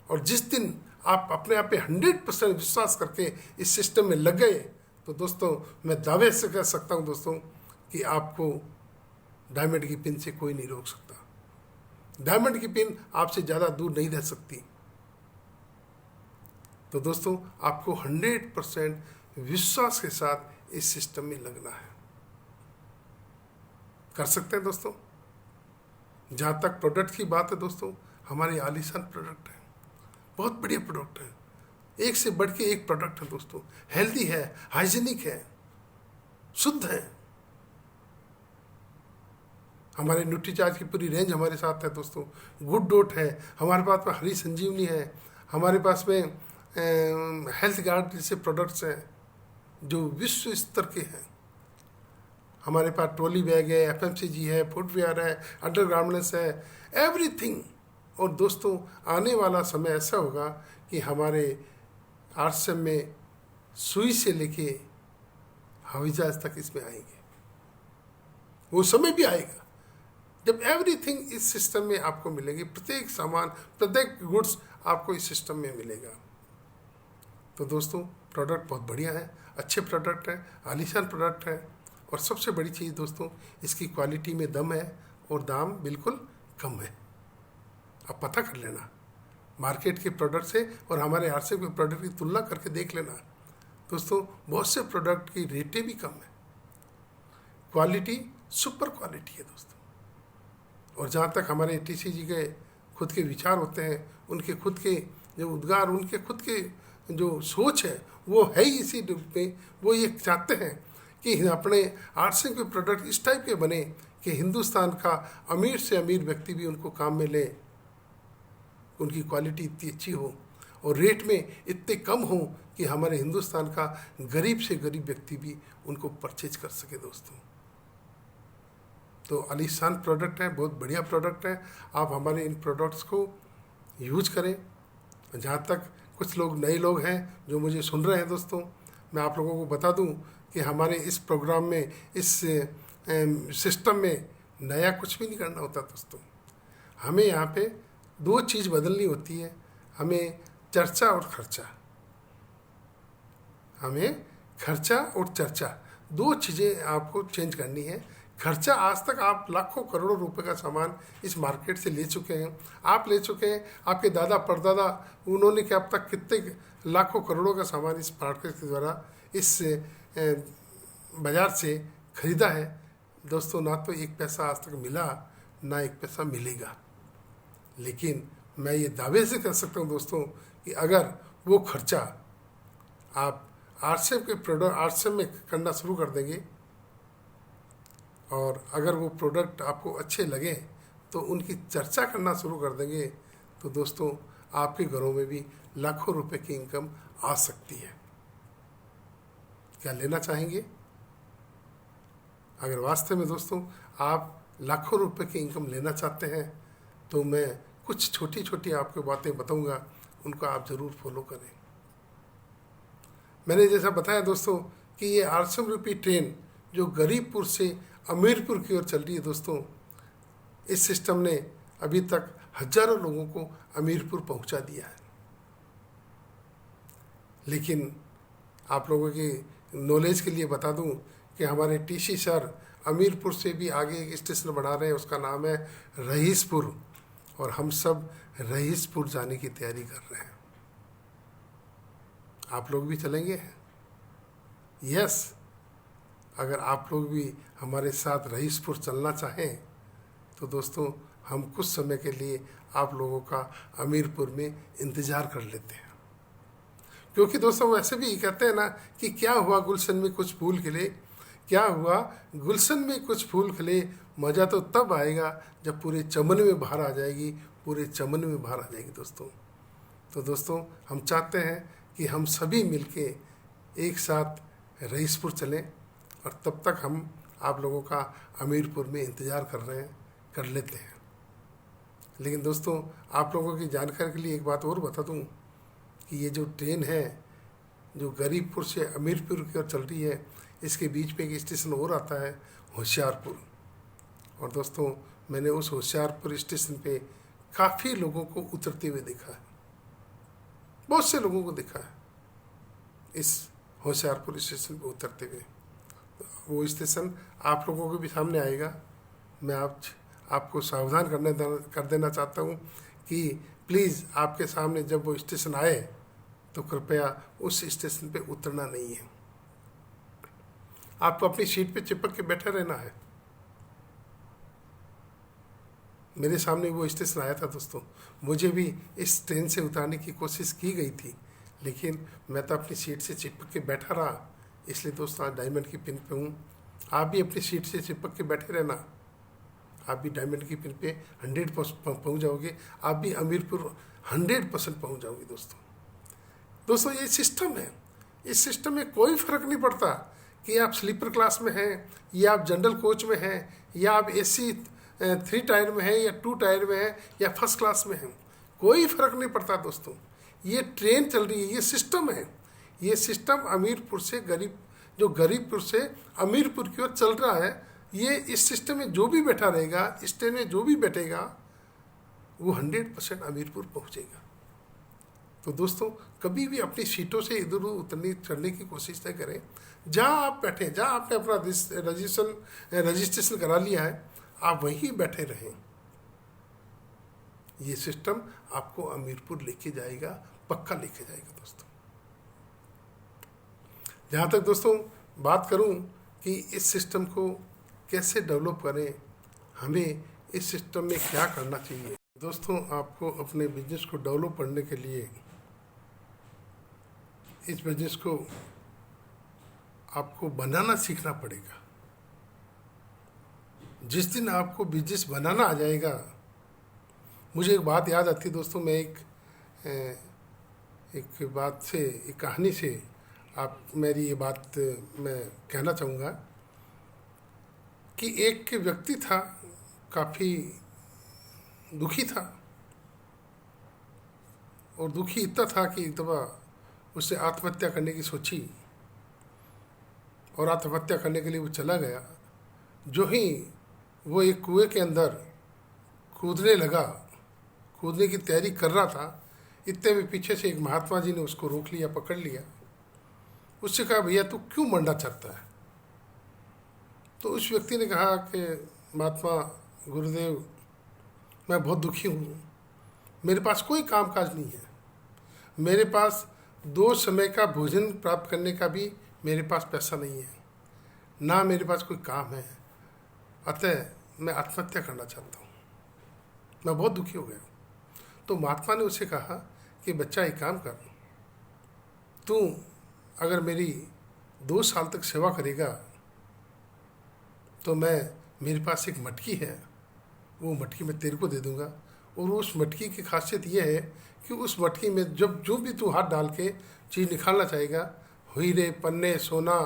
S1: और जिस दिन आप अपने आप पे 100% विश्वास करके इस सिस्टम में लग गए, तो दोस्तों मैं दावे से कह सकता हूँ दोस्तों कि आपको डायमंड की पिन से कोई नहीं रोक सकता। डायमंड की पिन आपसे ज़्यादा दूर नहीं रह सकती। तो दोस्तों आपको 100% विश्वास के साथ इस सिस्टम में लगना है। कर सकते हैं दोस्तों। जहाँ तक प्रोडक्ट की बात है दोस्तों, हमारे आलीशान प्रोडक्ट है, बहुत बढ़िया प्रोडक्ट है, एक से बढ़ के एक प्रोडक्ट है दोस्तों। हेल्दी है, हाइजीनिक है, शुद्ध है। हमारे न्यूट्रीचार्ज की पूरी रेंज हमारे साथ है दोस्तों। गुड डॉट है हमारे पास में, हरी संजीवनी है हमारे पास में, हेल्थ गार्ड जैसे प्रोडक्ट्स हैं जो विश्व स्तर के हैं। हमारे पास ट्रॉली बैग है, एफएमसीजी है, फुटवेयर है, अंडरगारमेंट्स है, एवरीथिंग। और दोस्तों आने वाला समय ऐसा होगा कि हमारे आरसीएम में सुई से लेके हवाई जहाज तक इसमें आएंगे। वो समय भी आएगा जब एवरीथिंग इस सिस्टम में आपको मिलेगी। प्रत्येक सामान, प्रत्येक गुड्स आपको इस सिस्टम में मिलेगा। तो दोस्तों प्रोडक्ट बहुत बढ़िया है, अच्छे प्रोडक्ट है, आलीशान प्रोडक्ट है। और सबसे बड़ी चीज़ दोस्तों, इसकी क्वालिटी में दम है और दाम बिल्कुल कम है। आप पता कर लेना मार्केट के प्रोडक्ट से और हमारे आरसीएम के प्रोडक्ट की तुलना करके देख लेना दोस्तों। बहुत से प्रोडक्ट की रेटें भी कम है, क्वालिटी सुपर क्वालिटी है दोस्तों। और जहाँ तक हमारे टीसीजी के खुद के विचार होते हैं, उनके खुद के जो उद्गार, उनके खुद के जो सोच है, वो है ही इसी रूप में। वो ये चाहते हैं कि अपने आरसीएम के प्रोडक्ट इस टाइप के बने कि हिंदुस्तान का अमीर से अमीर व्यक्ति भी उनको काम में ले, उनकी क्वालिटी इतनी अच्छी हो। और रेट में इतने कम हों कि हमारे हिंदुस्तान का गरीब से गरीब व्यक्ति भी उनको परचेज कर सके दोस्तों। तो आलीशान प्रोडक्ट है, बहुत बढ़िया प्रोडक्ट है। आप हमारे इन प्रोडक्ट्स को यूज करें। जहाँ तक कुछ लोग नए लोग हैं जो मुझे सुन रहे हैं दोस्तों, मैं आप लोगों को बता दूं कि हमारे इस प्रोग्राम में, इस सिस्टम में नया कुछ भी नहीं करना होता दोस्तों। हमें यहाँ पे दो चीज़ बदलनी होती है, हमें चर्चा और खर्चा। हमें खर्चा और चर्चा दो चीज़ें आपको चेंज करनी है। खर्चा, आज तक आप लाखों करोड़ों रुपए का सामान इस मार्केट से ले चुके हैं, आप ले चुके हैं, आपके दादा परदादा, उन्होंने क्या अब तक कितने लाखों करोड़ों का सामान इस मार्केट के द्वारा इस बाज़ार से खरीदा है दोस्तों। ना तो एक पैसा आज तक मिला, ना एक पैसा मिलेगा। लेकिन मैं ये दावे से कर सकता हूँ दोस्तों कि अगर वो खर्चा आप आरसीएम के प्रोडक्ट आरसीएम में करना शुरू कर देंगे और अगर वो प्रोडक्ट आपको अच्छे लगे तो उनकी चर्चा करना शुरू कर देंगे, तो दोस्तों आपके घरों में भी लाखों रुपए की इनकम आ सकती है। क्या लेना चाहेंगे? अगर वास्तव में दोस्तों आप लाखों रुपए की इनकम लेना चाहते हैं तो मैं कुछ छोटी छोटी आपको बातें बताऊंगा, उनको आप ज़रूर फॉलो करें। मैंने जैसा बताया दोस्तों कि ये आरसीएम रूपी ट्रेन जो गरीबपुर से अमीरपुर की ओर चल रही है दोस्तों, इस सिस्टम ने अभी तक हजारों लोगों को अमीरपुर पहुंचा दिया है। लेकिन आप लोगों की नॉलेज के लिए बता दूं कि हमारे टीसी सर अमीरपुर से भी आगे एक स्टेशन बना रहे हैं, उसका नाम है रईसपुर, और हम सब रईसपुर जाने की तैयारी कर रहे हैं। आप लोग भी चलेंगे? यस। अगर आप लोग भी हमारे साथ रईसपुर चलना चाहें तो दोस्तों हम कुछ समय के लिए आप लोगों का अमीरपुर में इंतज़ार कर लेते हैं। क्योंकि दोस्तों वैसे भी कहते हैं ना कि क्या हुआ गुलशन में कुछ फूल खिले, क्या हुआ गुलशन में कुछ फूल खिले, मज़ा तो तब आएगा जब पूरे चमन में बाहर आ जाएगी, पूरे चमन में बाहर आ जाएगी दोस्तों। तो दोस्तों हम चाहते हैं कि हम सभी मिलके एक साथ रईसपुर चलें, और तब तक हम आप लोगों का अमीरपुर में इंतज़ार कर लेते हैं। लेकिन दोस्तों आप लोगों की जानकारी के लिए एक बात और बता दूं कि ये जो ट्रेन है जो गरीबपुर से अमीरपुर की ओर चल रही है, इसके बीच में एक स्टेशन और आता है होशियारपुर। और दोस्तों मैंने उस होशियारपुर स्टेशन पे काफ़ी लोगों को उतरते हुए देखा है, बहुत से लोगों को देखा है इस होशियारपुर स्टेशन पे उतरते हुए। वो स्टेशन आप लोगों के भी सामने आएगा। मैं आपको सावधान कर देना चाहता हूँ कि प्लीज़ आपके सामने जब वो स्टेशन आए तो कृपया उस स्टेशन पे उतरना नहीं है। आपको अपनी सीट पे चिपक के बैठे रहना है। मेरे सामने वो स्टेशन आया था दोस्तों, मुझे भी इस ट्रेन से उतारने की कोशिश की गई थी, लेकिन मैं तो अपनी सीट से चिपक के बैठा रहा। इसलिए दोस्तों आज डायमंड की पिन पे हूँ। आप भी अपनी सीट से चिपक के बैठे रहना, आप भी डायमंड की पिन पे 100% पहुँच जाओगे। आप भी अमीरपुर 100% पहुँच जाओगे दोस्तों ये सिस्टम है। इस सिस्टम में कोई फ़र्क नहीं पड़ता कि आप स्लीपर क्लास में हैं या आप जनरल कोच में हैं या आप AC 3 टायर में हैं या 2 टायर में हैं या फर्स्ट क्लास में हैं, कोई फ़र्क नहीं पड़ता दोस्तों। ये ट्रेन चल रही है, ये सिस्टम है। ये सिस्टम अमीरपुर से गरीबपुर से अमीरपुर की ओर चल रहा है। ये इस सिस्टम में जो भी बैठा रहेगा, इस ट्रेन में जो भी बैठेगा वो 100% अमीरपुर पहुंचेगा। तो दोस्तों कभी भी अपनी सीटों से इधर उधर चढ़ने की कोशिश न करें। जहाँ आप बैठे, जहाँ आपने अपना रजिस्ट्रेशन करा लिया है, आप वहीं बैठे रहें। ये सिस्टम आपको अमीरपुर लेके जाएगा, पक्का लेके जाएगा दोस्तों। जहाँ तक दोस्तों बात करूँ कि इस सिस्टम को कैसे डेवलप करें, हमें इस सिस्टम में क्या करना चाहिए। दोस्तों आपको अपने बिजनेस को डेवलप करने के लिए इस बिजनेस को आपको बनाना सीखना पड़ेगा। जिस दिन आपको बिजनेस बनाना आ जाएगा, मुझे एक बात याद आती है दोस्तों। मैं एक एक बात से, एक कहानी से आप मेरी ये बात मैं कहना चाहूँगा कि एक व्यक्ति था, काफ़ी दुखी था, और दुखी इतना था कि एक दफ़ा उसने आत्महत्या करने की सोची और आत्महत्या करने के लिए वो चला गया। जो ही वो एक कुएं के अंदर कूदने लगा, कूदने की तैयारी कर रहा था, इतने में पीछे से एक महात्मा जी ने उसको रोक लिया, पकड़ लिया। उससे कहा, भैया तू क्यों मरना चाहता है? तो उस व्यक्ति ने कहा कि महात्मा गुरुदेव, मैं बहुत दुखी हूँ, मेरे पास कोई कामकाज नहीं है, मेरे पास 2 समय का भोजन प्राप्त करने का भी मेरे पास पैसा नहीं है, ना मेरे पास कोई काम है, अतः मैं आत्महत्या करना चाहता हूँ, मैं बहुत दुखी हो गया। तो महात्मा ने उसे कहा कि बच्चा एक काम कर, तू अगर मेरी 2 साल तक सेवा करेगा तो मेरे पास एक मटकी है, वो मटकी मैं तेरे को दे दूँगा। और उस मटकी की खासियत यह है कि उस मटकी में जब जो भी तू हाथ डाल के चीज़ निकालना चाहेगा, हीरे, पन्ने, सोना,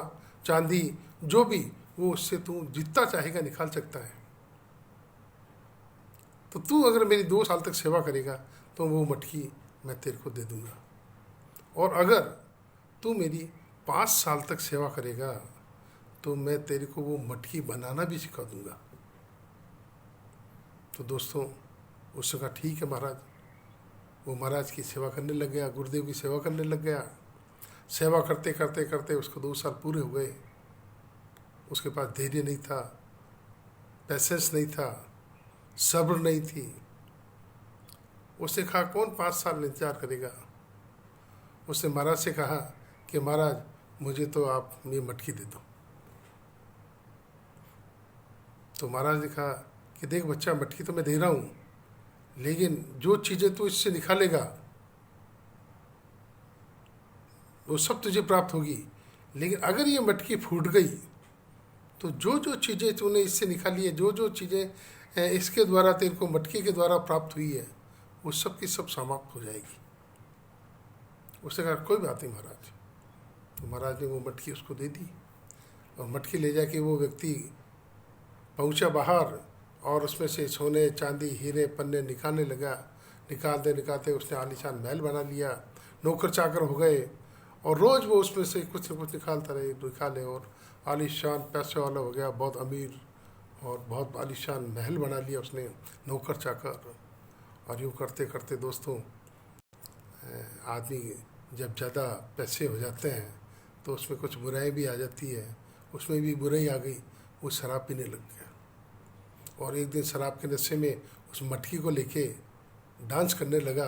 S1: चांदी, जो भी, वो उससे तू जितना चाहेगा निकाल सकता है। तो तू अगर मेरी 2 साल तक सेवा करेगा तो वो मटकी मैं तेरे को दे दूँगा, और अगर तू मेरी 5 साल तक सेवा करेगा तो मैं तेरे को वो मटकी बनाना भी सिखा दूँगा। तो दोस्तों, उसने कहा ठीक है महाराज। वो महाराज की सेवा करने लग गया, गुरुदेव की सेवा करने लग गया। सेवा करते करते करते उसको 2 साल पूरे हो गए। उसके पास धैर्य नहीं था, पैसेंस नहीं था, सब्र नहीं थी। उसने कहा कौन 5 साल इंतजार करेगा। उसने महाराज से कहा कि महाराज मुझे तो आप ये मटकी दे दो। तो महाराज ने कहा कि देख बच्चा, मटकी तो मैं दे रहा हूँ, लेकिन जो चीज़ें तू इससे निकालेगा वो सब तुझे प्राप्त होगी, लेकिन अगर ये मटकी फूट गई तो जो जो चीज़ें तूने इससे निकाली है, जो जो चीज़ें इसके द्वारा तेरे को मटकी के द्वारा प्राप्त हुई है, वो सब की सब समाप्त हो जाएगी। उसने कहा कोई बात नहीं महाराज। तो महाराज ने वो मटकी उसको दे दी, और मटकी ले जाके वो व्यक्ति पहुंचा बाहर, और उसमें से सोने, चांदी, हीरे, पन्ने निकालने लगा। निकालते निकालते उसने आलीशान महल बना लिया, नौकर चाकर हो गए, और रोज़ वो उसमें से कुछ न कुछ निकाले, और आलीशान पैसे वाला हो गया, बहुत अमीर, और बहुत आलीशान महल बना लिया उसने, नौकर चाकर। और यूँ करते करते दोस्तों, आदमी जब ज़्यादा पैसे हो जाते हैं तो उसमें कुछ बुराई भी आ जाती है। उसमें भी बुराई आ गई, वो शराब पीने लग गया। और एक दिन शराब के नशे में उस मटकी को लेके डांस करने लगा,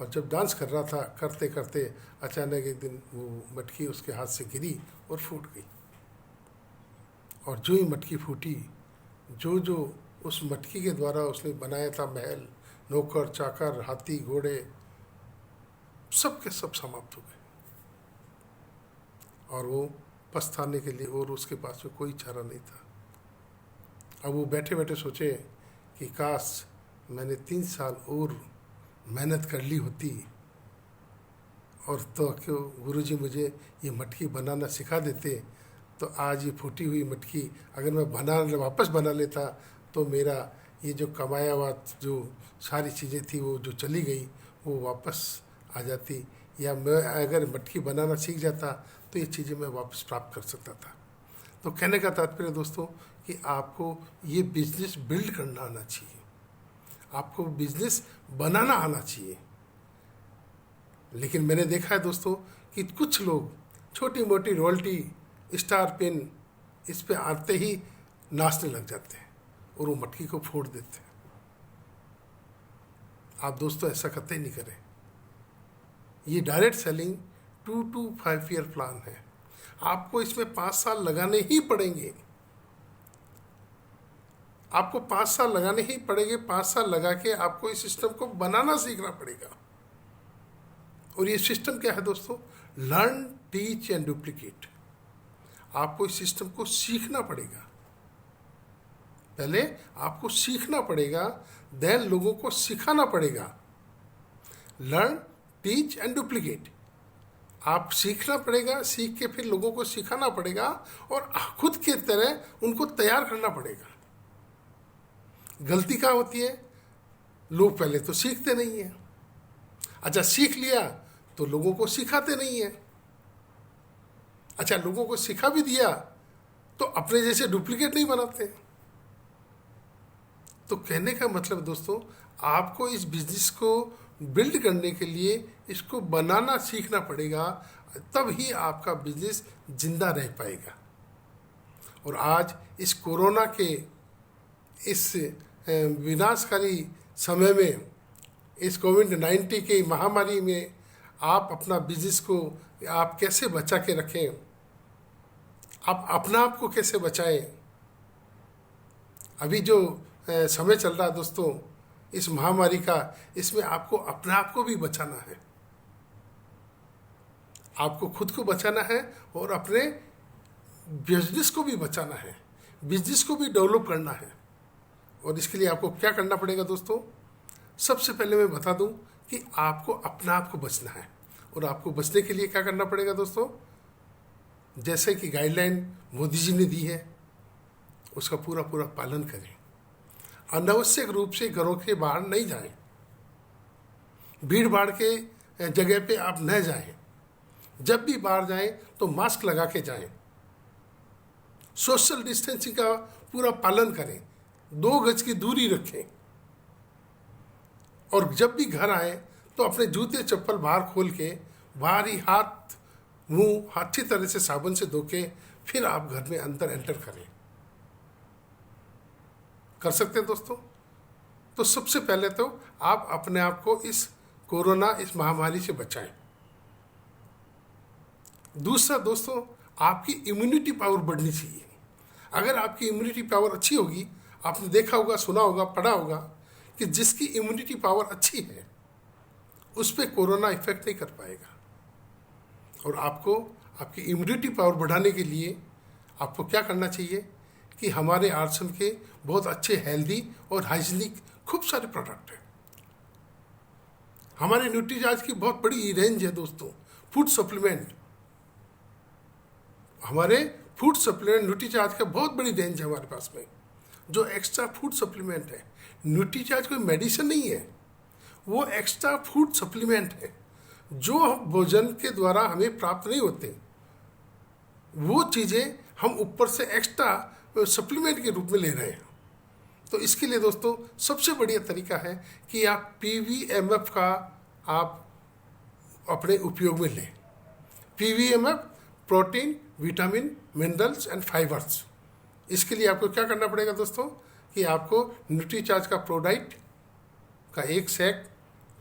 S1: और जब डांस कर रहा था, करते करते अचानक एक दिन वो मटकी उसके हाथ से गिरी और फूट गई। और जो ही मटकी फूटी, जो जो उस मटकी के द्वारा उसने बनाया था महल, नौकर चाकर, हाथी घोड़े, सब के सब समाप्त हो गए। और वो पछताने के लिए और उसके पास में कोई चारा नहीं था। अब वो बैठे बैठे सोचे कि काश मैंने 3 साल और मेहनत कर ली होती, और तो क्यों गुरुजी मुझे ये मटकी बनाना सिखा देते, तो आज ये फूटी हुई मटकी अगर मैं वापस बना लेता तो मेरा ये जो कमाया हुआ जो सारी चीज़ें थी वो जो चली गई वो वापस आ जाती, या मैं अगर मटकी बनाना सीख जाता तो ये चीज़ें मैं वापस प्राप्त कर सकता था। तो कहने का तात्पर्य दोस्तों कि आपको ये बिजनेस बिल्ड करना आना चाहिए, आपको बिजनेस बनाना आना चाहिए। लेकिन मैंने देखा है दोस्तों कि कुछ लोग छोटी मोटी रॉयल्टी, स्टार पिन, इस पे आते ही नाचने लग जाते हैं और वो मटकी को फोड़ देते हैं। आप दोस्तों ऐसा कतई नहीं करें। ये direct selling 2 to 5 year plan है। आपको इसमें 5 साल लगाने ही पड़ेंगे। आपको 5 साल लगाने ही पड़ेंगे। 5 साल लगा के आपको इस सिस्टम को बनाना सीखना पड़ेगा। और ये सिस्टम क्या है दोस्तों? Learn, teach and duplicate. आपको इस सिस्टम को सीखना पड़ेगा। पहले आपको सीखना पड़ेगा, देन लोगों को सिखाना पड़ेगा। Learn, teach and duplicate. आप सीखना पड़ेगा, सीख के फिर लोगों को सिखाना पड़ेगा और खुद के तरह उनको तैयार करना पड़ेगा। गलती कहाँ होती है? लोग पहले तो सीखते नहीं हैं। अच्छा, सीख लिया तो लोगों को सिखाते नहीं हैं। अच्छा, लोगों को सिखा भी दिया तो अपने जैसे डुप्लीकेट नहीं बनाते। तो कहने का मतलब दोस्तों, आपको इस बिजनेस को बिल्ड करने के लिए इसको बनाना सीखना पड़ेगा, तब ही आपका बिजनेस जिंदा रह पाएगा। और आज इस कोरोना के इस विनाशकारी समय में, इस कोविड-19 की महामारी में आप अपना बिजनेस को आप कैसे बचा के रखें, आप अपना आप को कैसे बचाएं। अभी जो समय चल रहा है दोस्तों इस महामारी का, इसमें आपको अपने आप को भी बचाना है। आपको खुद को बचाना है और अपने बिजनेस को भी बचाना है, बिजनेस को भी डेवलप करना है। और इसके लिए आपको क्या करना पड़ेगा दोस्तों? सबसे पहले मैं बता दूं कि आपको अपने आप को बचना है। और आपको बचने के लिए क्या करना पड़ेगा दोस्तों? जैसे कि गाइडलाइन मोदी जी ने दी है, उसका पूरा पूरा पालन करें। अनावश्यक रूप से घरों के बाहर नहीं जाएं, भीड़ भाड़ के जगह पे आप न जाएं। जब भी बाहर जाएं तो मास्क लगा के जाएं, सोशल डिस्टेंसिंग का पूरा पालन करें, 2 गज की दूरी रखें। और जब भी घर आए तो अपने जूते चप्पल बाहर खोल के, बाहर ही हाथ मुंह अच्छी तरह से साबुन से धो के फिर आप घर में अंदर एंटर करें। कर सकते हैं दोस्तों? तो सबसे पहले तो आप अपने आप को इस कोरोना, इस महामारी से बचाएं। दूसरा दोस्तों, आपकी इम्यूनिटी पावर बढ़नी चाहिए। अगर आपकी इम्यूनिटी पावर अच्छी होगी, आपने देखा होगा, सुना होगा, पढ़ा होगा कि जिसकी इम्यूनिटी पावर अच्छी है उस पर कोरोना इफेक्ट नहीं कर पाएगा। और आपको आपकी इम्यूनिटी पावर बढ़ाने के लिए आपको क्या करना चाहिए कि हमारे आश्रम के बहुत अच्छे हेल्दी और हाइजीनिक खूब सारे प्रोडक्ट हैं। हमारे न्यूट्रीचार्ज की बहुत बड़ी रेंज है दोस्तों। फूड सप्लीमेंट, हमारे फूड सप्लीमेंट न्यूट्रीचार्ज का बहुत बड़ी रेंज है हमारे पास में, जो एक्स्ट्रा फूड सप्लीमेंट है। न्यूट्रीचार्ज कोई मेडिसिन नहीं है, वो एक्स्ट्रा फूड सप्लीमेंट है जो भोजन के द्वारा हमें प्राप्त नहीं होते। वो चीज़ें हम ऊपर से एक्स्ट्रा सप्लीमेंट के रूप में ले रहे हैं। तो इसके लिए दोस्तों सबसे बढ़िया तरीका है कि आप PVMF का आप अपने उपयोग में लें। PVMF protein, vitamin, minerals and fibres. इसके लिए आपको क्या करना पड़ेगा दोस्तों कि आपको न्यूट्रीचार्ज का प्रोडाइट का 1 सेट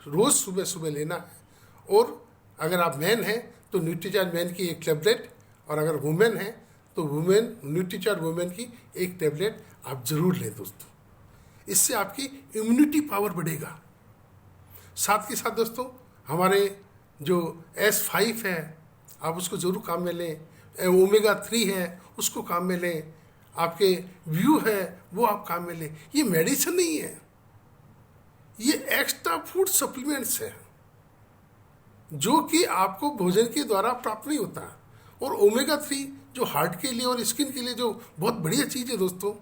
S1: रोज़ सुबह सुबह लेना है। और अगर आप मैन हैं तो न्यूट्रीचार्ज मैन की 1 टैबलेट, और अगर वुमेन है तो वुमेन न्यूट्रीचार्ज वुमेन की 1 टैबलेट आप ज़रूर लें दोस्तों। इससे आपकी इम्यूनिटी पावर बढ़ेगा। साथ के साथ दोस्तों हमारे जो S5 है आप उसको ज़रूर काम में लें, ओमेगा 3 है उसको काम में लें, आपके व्यू है वो आप काम में लें। ये मेडिसिन नहीं है, ये एक्स्ट्रा फूड सप्लीमेंट्स है जो कि आपको भोजन के द्वारा प्राप्त नहीं होता। और ओमेगा 3 जो हार्ट के लिए और स्किन के लिए जो बहुत बढ़िया चीज़ है दोस्तों,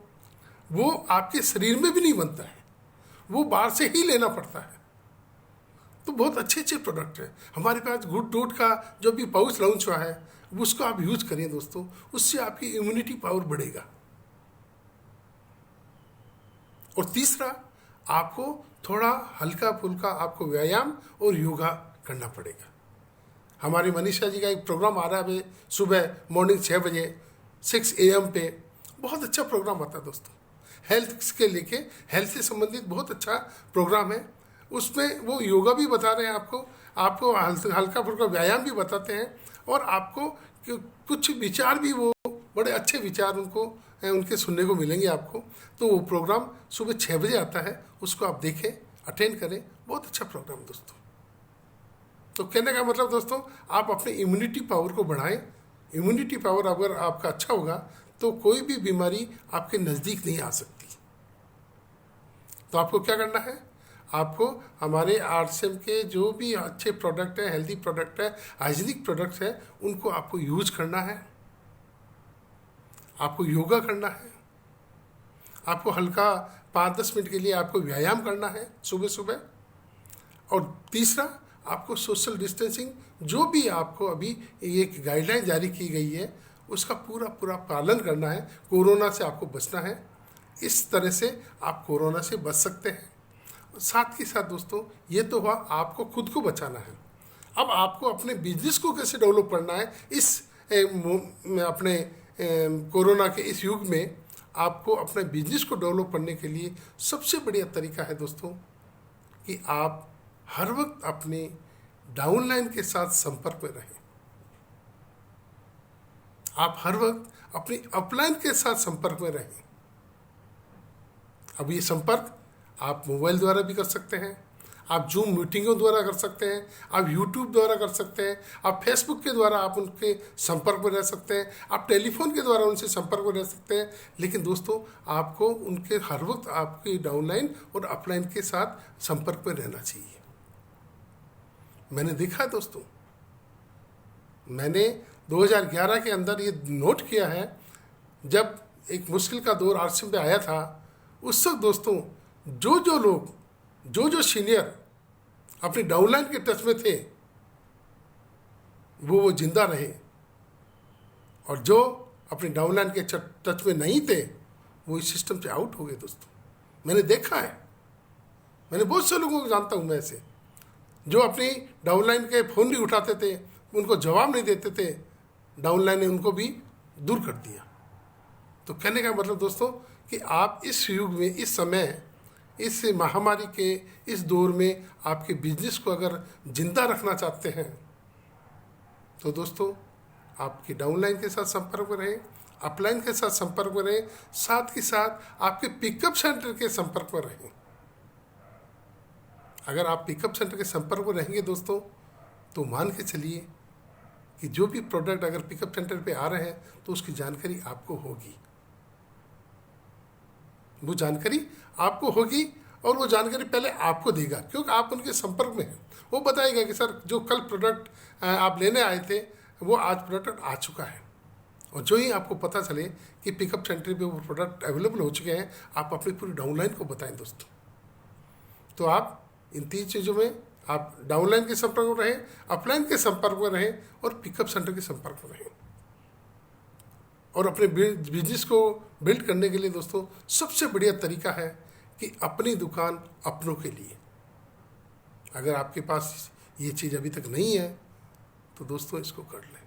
S1: वो आपके शरीर में भी नहीं बनता है, वो बाहर से ही लेना पड़ता है। तो बहुत अच्छे अच्छे प्रोडक्ट हैं हमारे पास। गुड डॉट का जो भी पाउच लॉन्च हुआ है उसको आप यूज करिए दोस्तों, उससे आपकी इम्यूनिटी पावर बढ़ेगा। और तीसरा, आपको थोड़ा हल्का फुल्का आपको व्यायाम और योगा करना पड़ेगा। हमारी मनीषा जी का एक प्रोग्राम आ रहा है सुबह मॉर्निंग 6 बजे 6 AM पे, बहुत अच्छा प्रोग्राम आता है दोस्तों। हेल्थ के लेके, हेल्थ से संबंधित बहुत अच्छा प्रोग्राम है। उसमें वो योगा भी बता रहे हैं आपको हल्का फुल्का व्यायाम भी बताते हैं, और आपको कुछ विचार भी, वो बड़े अच्छे विचार उनके सुनने को मिलेंगे आपको। तो वो प्रोग्राम सुबह 6 बजे आता है, उसको आप देखें, अटेंड करें। बहुत अच्छा प्रोग्राम दोस्तों। तो कहने का मतलब दोस्तों, आप अपने इम्यूनिटी पावर को बढ़ाएं। इम्यूनिटी पावर अगर आपका अच्छा होगा तो कोई भी बीमारी आपके नज़दीक नहीं आ सकती। तो आपको क्या करना है, आपको हमारे आरसीएम के जो भी अच्छे प्रोडक्ट हैं, हेल्दी प्रोडक्ट है, हाइजीनिक प्रोडक्ट्स हैं, उनको आपको यूज करना है। आपको योगा करना है, आपको हल्का 5-10 मिनट के लिए आपको व्यायाम करना है सुबह सुबह। और तीसरा, आपको सोशल डिस्टेंसिंग जो भी आपको अभी एक गाइडलाइन जारी की गई है उसका पूरा पूरा पालन करना है। कोरोना से आपको बचना है। इस तरह से आप कोरोना से बच सकते हैं। साथ ही साथ दोस्तों, ये तो हुआ आपको खुद को बचाना है। अब आपको अपने बिजनेस को कैसे डेवलप करना है इस अपने कोरोना के इस युग में। आपको अपने बिजनेस को डेवलप करने के लिए सबसे बढ़िया तरीका है दोस्तों कि आप हर वक्त अपने डाउनलाइन के साथ संपर्क में रहें। आप हर वक्त अपनी अपलाइन के साथ संपर्क में रहें। अब ये संपर्क आप मोबाइल द्वारा भी कर सकते हैं, आप जूम मीटिंगों द्वारा कर सकते हैं, आप यूट्यूब द्वारा कर सकते हैं, आप फेसबुक के द्वारा आप उनके संपर्क में रह सकते हैं, आप टेलीफोन के द्वारा उनसे संपर्क में रह सकते हैं। लेकिन दोस्तों, आपको उनके हर वक्त आपकी डाउनलाइन और अपलाइन के साथ संपर्क में रहना चाहिए। मैंने देखा है दोस्तों, मैंने 2011 के अंदर ये नोट किया है, जब एक मुश्किल का दौर आरसीएम पे आया था, उस वक्त दोस्तों जो लोग जो सीनियर अपनी डाउनलाइन के टच में थे वो जिंदा रहे, और जो अपने डाउनलाइन के टच में नहीं थे वो इस सिस्टम से आउट हो गए दोस्तों। मैंने देखा है, मैंने बहुत से लोगों को जानता हूँ मैं ऐसे, जो अपनी डाउनलाइन के फ़ोन नहीं उठाते थे, उनको जवाब नहीं देते थे, डाउनलाइन ने उनको भी दूर कर दिया। तो कहने का मतलब दोस्तों कि आप इस युग में, इस समय, इस महामारी के इस दौर में आपके बिजनेस को अगर जिंदा रखना चाहते हैं तो दोस्तों आपकी डाउनलाइन के साथ संपर्क में रहें, अपलाइन के साथ संपर्क में रहें, साथ ही साथ आपके पिकअप सेंटर के संपर्क में रहें। अगर आप पिकअप सेंटर के संपर्क में रहेंगे दोस्तों, तो मान के चलिए कि जो भी प्रोडक्ट अगर पिकअप सेंटर पे आ रहे हैं तो उसकी जानकारी आपको होगी, वो जानकारी आपको होगी, और वो जानकारी पहले आपको देगा क्योंकि आप उनके संपर्क में हैं। वो बताएगा कि सर जो कल प्रोडक्ट आप लेने आए थे वो आज प्रोडक्ट आ चुका है। और जो ही आपको पता चले कि पिकअप सेंटर पे वो प्रोडक्ट अवेलेबल हो चुके हैं, आप अपनी पूरी डाउनलाइन को बताएं दोस्तों। तो आप इन 3 चीज़ों में आप डाउनलाइन के संपर्क में रहें, अपलाइन के संपर्क में रहें और पिकअप सेंटर के संपर्क में रहें। और अपने बिजनेस को बिल्ड करने के लिए दोस्तों सबसे बढ़िया तरीका है कि अपनी दुकान अपनों के लिए। अगर आपके पास ये चीज़ अभी तक नहीं है तो दोस्तों इसको कर लें।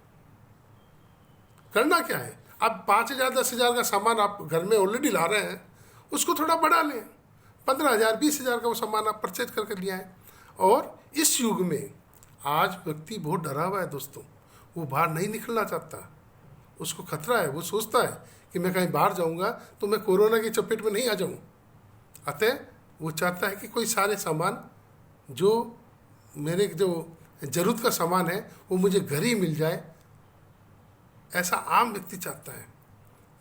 S1: करना क्या है, आप 5,000 10,000 का सामान आप घर में ऑलरेडी ला रहे हैं, उसको थोड़ा बढ़ा लें। 15,000 20,000 का वो सामान आप परचेज करके लिया है। और इस युग में आज व्यक्ति बहुत डरा हुआ है दोस्तों, वो बाहर नहीं निकलना चाहता, उसको खतरा है। वो सोचता है कि मैं कहीं बाहर जाऊंगा तो मैं कोरोना की चपेट में नहीं आ जाऊं। अतः वो चाहता है कि कोई सारे सामान जो मेरे जो ज़रूरत का सामान है वो मुझे घर ही मिल जाए, ऐसा आम व्यक्ति चाहता है।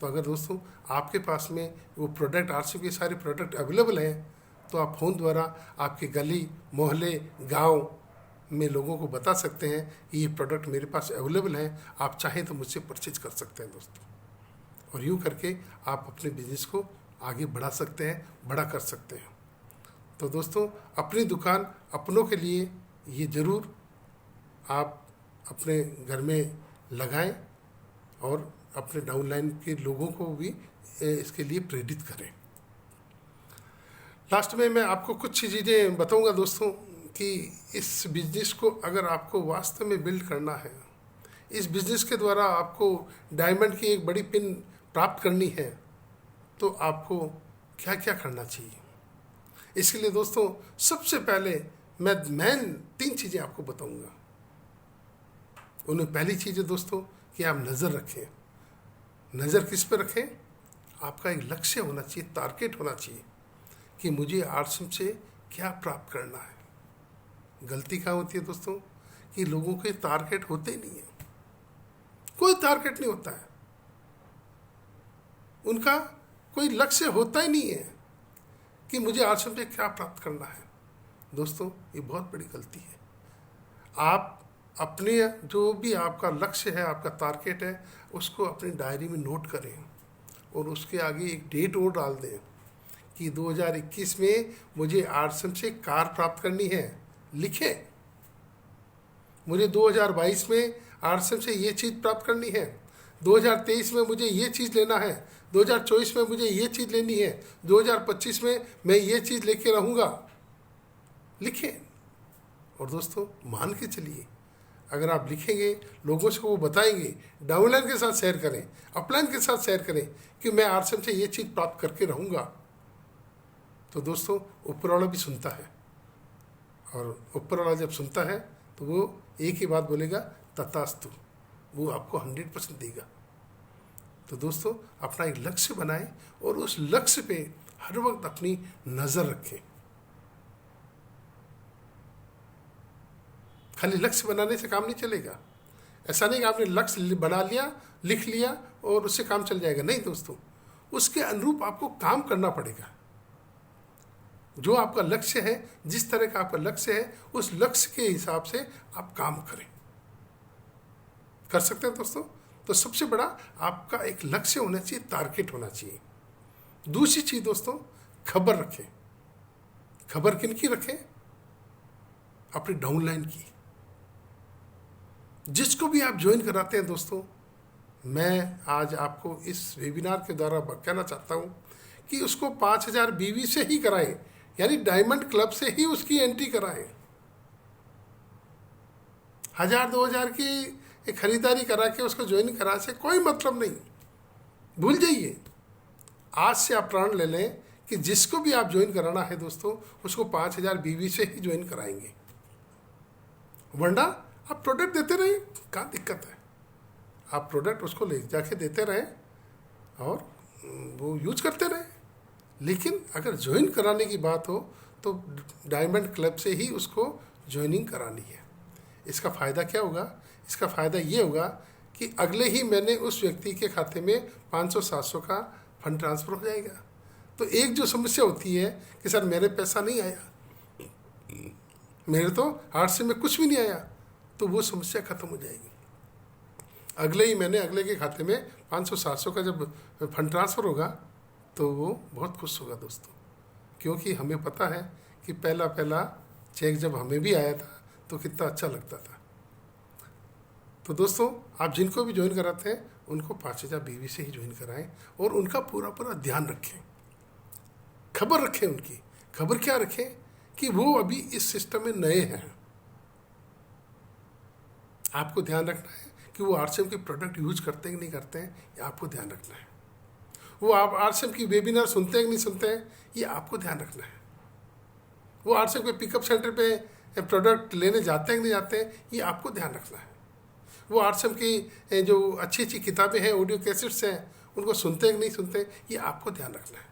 S1: तो अगर दोस्तों आपके पास में वो प्रोडक्ट, आरसीएम के सारे प्रोडक्ट अवेलेबल हैं, तो आप फ़ोन द्वारा आपके गली मोहल्ले गांव में लोगों को बता सकते हैं कि ये प्रोडक्ट मेरे पास अवेलेबल है, आप चाहें तो मुझसे परचेज कर सकते हैं दोस्तों। और यूँ करके आप अपने बिजनेस को आगे बढ़ा सकते हैं, बड़ा कर सकते हैं। तो दोस्तों अपनी दुकान अपनों के लिए ये ज़रूर आप अपने घर में लगाएं और अपने डाउनलाइन के लोगों को भी इसके लिए प्रेरित करें। लास्ट में मैं आपको कुछ चीज़ें बताऊंगा दोस्तों कि इस बिज़नेस को अगर आपको वास्तव में बिल्ड करना है, इस बिज़नेस के द्वारा आपको डायमंड की एक बड़ी पिन प्राप्त करनी है, तो आपको क्या क्या करना चाहिए। इसके लिए दोस्तों सबसे पहले मैं 3 चीज़ें आपको बताऊंगा। उनमें पहली चीज़ है दोस्तों कि आप नज़र रखें। नज़र किस पे रखें? आपका एक लक्ष्य होना चाहिए, टारगेट होना चाहिए कि मुझे आरसीएम से क्या प्राप्त करना है। गलती क्या होती है दोस्तों कि लोगों के टारगेट होते ही नहीं है, कोई टारगेट नहीं होता है, उनका कोई लक्ष्य होता ही नहीं है कि मुझे आरसीएम से क्या प्राप्त करना है। दोस्तों ये बहुत बड़ी गलती है। आप अपने जो भी आपका लक्ष्य है, आपका टारगेट है, उसको अपनी डायरी में नोट करें और उसके आगे एक डेट और डाल दें कि 2021 में मुझे आरसम से कार प्राप्त करनी है। लिखें, मुझे 2022 में आरसम से ये चीज़ प्राप्त करनी है, 2023 में मुझे ये चीज़ लेना है, 2024 में मुझे ये चीज़ लेनी है, 2025 में मैं ये चीज़ लेके रहूँगा। लिखें और दोस्तों मान के चलिए, अगर आप लिखेंगे, लोगों से वो बताएंगे, डाउनलाइन के साथ शेयर करें, अपलाइन के साथ शेयर करें कि मैं आरसम से ये चीज़ प्राप्त करके रहूँगा, तो दोस्तों ऊपर वाला भी सुनता है। और ऊपर वाला जब सुनता है तो वो एक ही बात बोलेगा, तथास्तु, वो आपको 100% देगा। तो दोस्तों अपना एक लक्ष्य बनाएं और उस लक्ष्य पे हर वक्त अपनी नज़र रखें। खाली लक्ष्य बनाने से काम नहीं चलेगा। ऐसा नहीं कि आपने लक्ष्य बना लिया, लिख लिया और उससे काम चल जाएगा। नहीं दोस्तों, उसके अनुरूप आपको काम करना पड़ेगा। जो आपका लक्ष्य है, जिस तरह का आपका लक्ष्य है, उस लक्ष्य के हिसाब से आप काम करें। कर सकते हैं दोस्तों। तो सबसे बड़ा आपका एक लक्ष्य होना चाहिए, टारगेट होना चाहिए। दूसरी चीज दोस्तों, खबर रखें। खबर किन की रखें? अपनी डाउनलाइन की। जिसको भी आप ज्वाइन कराते हैं दोस्तों, मैं आज आपको इस वेबिनार के द्वारा कहना चाहता हूं कि उसको 5000 बीवी से ही कराएं, यानी डायमंड क्लब से ही उसकी एंट्री कराएं। 1000-2000 की खरीदारी करा के उसको ज्वाइन करा से कोई मतलब नहीं। भूल जाइए। आज से आप प्रण ले लें कि जिसको भी आप ज्वाइन कराना है दोस्तों, उसको 5000 बीवी से ही ज्वाइन कराएंगे। वरना आप प्रोडक्ट देते रहे, क्या दिक्कत है? आप प्रोडक्ट उसको ले जाके देते रहें और वो यूज करते रहें। लेकिन अगर ज्वाइन कराने की बात हो तो डायमंड क्लब से ही उसको ज्वाइनिंग करानी है। इसका फ़ायदा क्या होगा? इसका फ़ायदा ये होगा कि अगले ही महीने उस व्यक्ति के खाते में 500-700 का फंड ट्रांसफ़र हो जाएगा। तो एक जो समस्या होती है कि सर मेरे पैसा नहीं आया, मेरे तो आरसी में कुछ भी नहीं आया, तो वो समस्या खत्म हो जाएगी। अगले ही महीने अगले के खाते में 500-700 का जब फंड ट्रांसफ़र होगा तो वो बहुत खुश होगा दोस्तों, क्योंकि हमें पता है कि पहला चेक जब हमें भी आया था तो कितना अच्छा लगता था। तो दोस्तों आप जिनको भी ज्वाइन कराते हैं उनको 5000 बीवी से ही ज्वाइन कराएं और उनका पूरा ध्यान रखें, खबर रखें। उनकी खबर क्या रखें कि वो अभी इस सिस्टम में नए हैं। आपको ध्यान रखना है कि वो आरसीएम के प्रोडक्ट यूज करते हैं कि नहीं करते हैं, ये आपको ध्यान रखना है। वो आप आरसीएम की वेबिनार सुनते हैं कि नहीं सुनते हैं, ये आपको ध्यान रखना है। वो आरसीएम के पिकअप सेंटर पे प्रोडक्ट लेने जाते हैं कि नहीं जाते हैं, ये आपको ध्यान रखना है। वो आरसीएम की जो अच्छी किताबें हैं, ऑडियो कैसेट्स हैं, उनको सुनते हैं कि नहीं सुनते हैं, ये आपको ध्यान रखना है।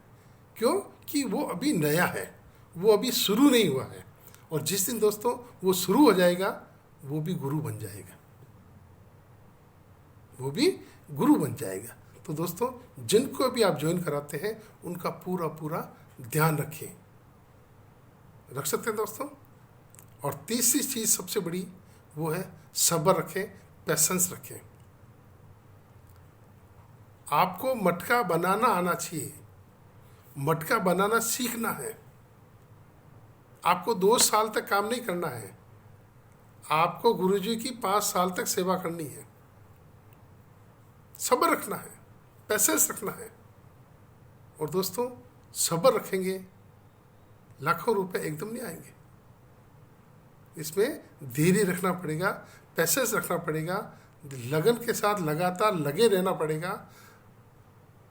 S1: क्यों? कि वो अभी नया है, वो अभी शुरू नहीं हुआ है। और जिस दिन दोस्तों वो शुरू हो जाएगा, वो भी गुरु बन जाएगा, वो भी गुरु बन जाएगा। तो दोस्तों जिनको भी आप ज्वाइन कराते हैं उनका पूरा ध्यान रखें, रख सकते हैं दोस्तों। और तीसरी चीज़ सबसे बड़ी वो है सब्र रखें, पेशेंस रखें। आपको मटका बनाना आना चाहिए, मटका बनाना सीखना है। आपको 2 साल तक काम नहीं करना है, आपको गुरुजी की 5 साल तक सेवा करनी है। सब्र रखना है, पेशेंस रखना है। और दोस्तों सब्र रखेंगे, लाखों रुपए एकदम नहीं आएंगे। इसमें धैर्य रखना पड़ेगा, पेशेंस रखना पड़ेगा, लगन के साथ लगातार लगे रहना पड़ेगा,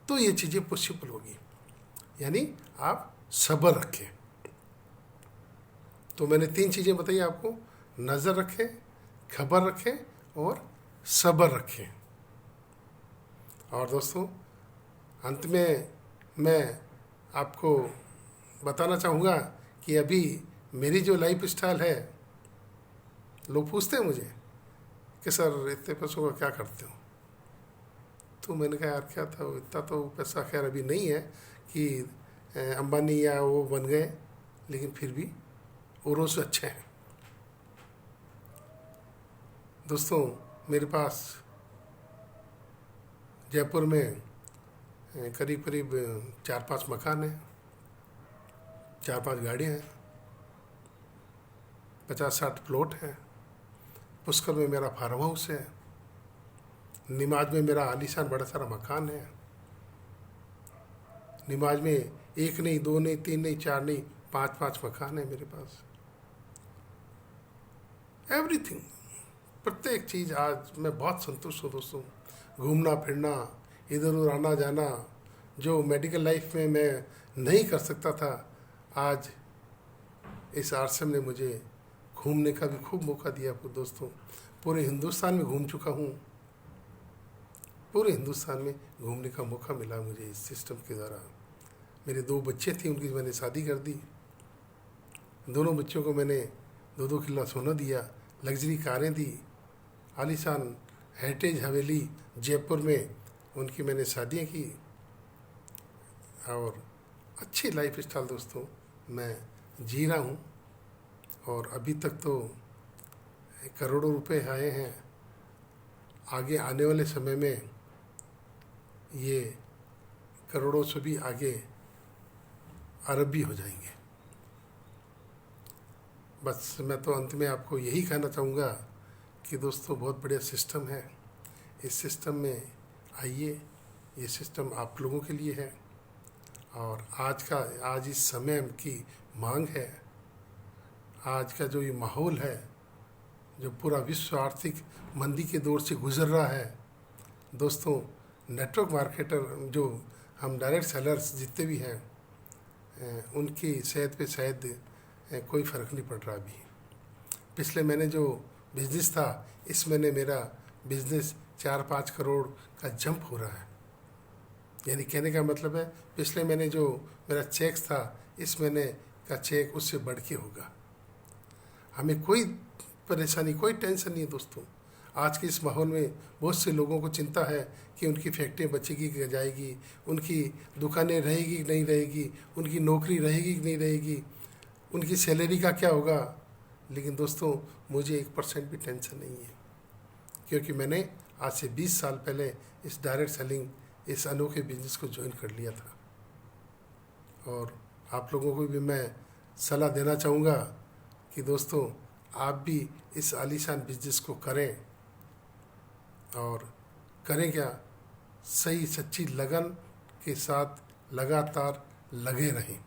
S1: तो ये चीज़ें पॉसिबल होगी। यानी आप सब्र रखें। तो मैंने 3 चीज़ें बताई आपको, नज़र रखें, खबर रखें और सब्र रखें। और दोस्तों अंत में मैं आपको बताना चाहूँगा कि अभी मेरी जो लाइफ स्टाइल है, लोग पूछते हैं मुझे कि सर इतने पैसों का क्या करते हो? तो मैंने कहा यार क्या था, इतना तो पैसा खैर अभी नहीं है कि अंबानी या वो बन गए, लेकिन फिर भी औरों से अच्छे हैं। दोस्तों, मेरे पास जयपुर में करीब करीब 4-5 मकान हैं, 4-5 गाड़ियाँ हैं, 50-60 प्लॉट हैं। पुष्कर में मेरा फार्म हाउस है। निमाज में मेरा आलीशान बड़ा सारा मकान है। निमाज में 1 नहीं, 2 नहीं, 3 नहीं, 4 नहीं, 5-5 मकान है मेरे पास। एवरीथिंग, प्रत्येक चीज़ आज मैं बहुत संतुष्ट हूँ दोस्तों। घूमना फिरना, इधर उधर आना जाना, जो मेडिकल लाइफ में मैं नहीं कर सकता था, आज इस आश्रम ने मुझे घूमने का भी खूब मौका दिया दोस्तों। पूरे हिंदुस्तान में घूम चुका हूँ। पूरे हिंदुस्तान में घूमने का मौका मिला मुझे इस सिस्टम के द्वारा। मेरे 2 बच्चे थे, उनकी मैंने शादी कर दी। दोनों बच्चों को मैंने 2-2 किलो सोना दिया, लग्जरी कारें दी, आलीशान हेरिटेज हवेली जयपुर में उनकी मैंने शादियाँ की, और अच्छी लाइफ स्टाइल दोस्तों मैं जी रहा हूँ। और अभी तक तो करोड़ों रुपए आए हैं। आगे आने वाले समय में ये करोड़ों से भी आगे अरब भी हो जाएंगे। बस मैं तो अंत में आपको यही कहना चाहूँगा कि दोस्तों बहुत बढ़िया सिस्टम है। इस सिस्टम में आइए, ये सिस्टम आप लोगों के लिए है। और आज इस समय की मांग है, आज का जो ये माहौल है, जो पूरा विश्व आर्थिक मंदी के दौर से गुजर रहा है दोस्तों, नेटवर्क मार्केटर जो हम डायरेक्ट सेलर्स जितने भी हैं, उनकी सेहत पे शायद कोई फ़र्क नहीं पड़ रहा अभी। पिछले महीने जो बिज़नेस था, इस महीने मेरा बिज़नेस 4-5 करोड़ का जंप हो रहा है। यानी कहने का मतलब है, पिछले महीने जो मेरा चेक था, इस महीने का चेक उससे बढ़ के होगा। हमें कोई परेशानी, कोई टेंशन नहीं है दोस्तों। आज के इस माहौल में बहुत से लोगों को चिंता है कि उनकी फैक्ट्रियाँ बचेगी कि जाएगी, उनकी दुकानें रहेगी कि नहीं रहेगी, उनकी नौकरी रहेगी कि नहीं रहेगी, उनकी सैलरी का क्या होगा। लेकिन दोस्तों, मुझे 1% भी टेंशन नहीं है, क्योंकि मैंने आज से 20 साल पहले इस डायरेक्ट सेलिंग, इस अनोखे बिजनेस को ज्वाइन कर लिया था। और आप लोगों को भी मैं सलाह देना चाहूँगा कि दोस्तों, आप भी इस आलीशान बिजनेस को करें, और करें क्या, सही सच्ची लगन के साथ लगातार लगे रहें।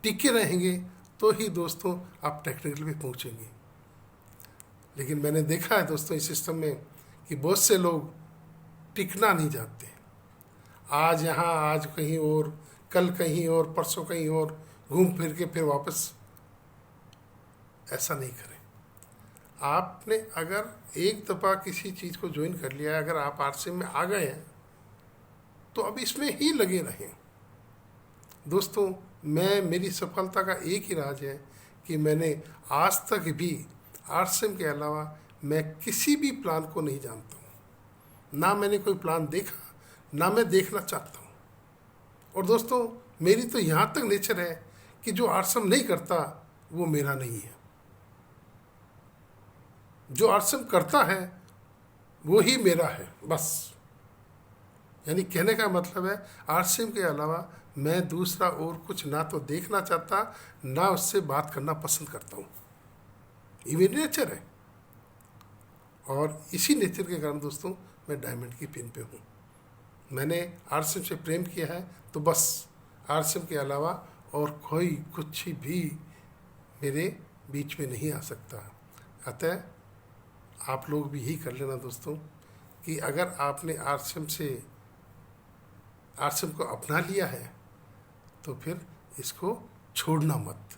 S1: टिके रहेंगे तो ही दोस्तों आप टेक्निकल पे पहुँचेंगे। लेकिन मैंने देखा है दोस्तों इस सिस्टम में कि बहुत से लोग टिकना नहीं चाहते। आज यहाँ, आज कहीं और, कल कहीं और, परसों कहीं और, घूम फिर के फिर वापस। ऐसा नहीं करें। आपने अगर एक दफ़ा किसी चीज़ को ज्वाइन कर लिया है, अगर आप आरसीएम में आ गए हैं, तो अब इसमें ही लगे रहें दोस्तों। मेरी सफलता का एक ही राज है कि मैंने आज तक भी आरसीएम के अलावा मैं किसी भी प्लान को नहीं जानता हूँ। ना मैंने कोई प्लान देखा, ना मैं देखना चाहता हूँ। और दोस्तों, मेरी तो यहाँ तक नेचर है कि जो आरसीएम नहीं करता वो मेरा नहीं है। जो आरसीएम करता है वो ही मेरा है, बस। यानी कहने का मतलब है, आरसीएम के अलावा मैं दूसरा और कुछ ना तो देखना चाहता, ना उससे बात करना पसंद करता हूँ। ये मेरी नेचर है। और इसी नेचर के कारण दोस्तों मैं डायमंड की पिन पे हूँ। मैंने आरसीएम से प्रेम किया है, तो बस आरसीएम के अलावा और कोई कुछ भी मेरे बीच में नहीं आ सकता। अतः आप लोग भी यही कर लेना दोस्तों कि अगर आपने आरसीएम को अपना लिया है, तो फिर इसको छोड़ना मत।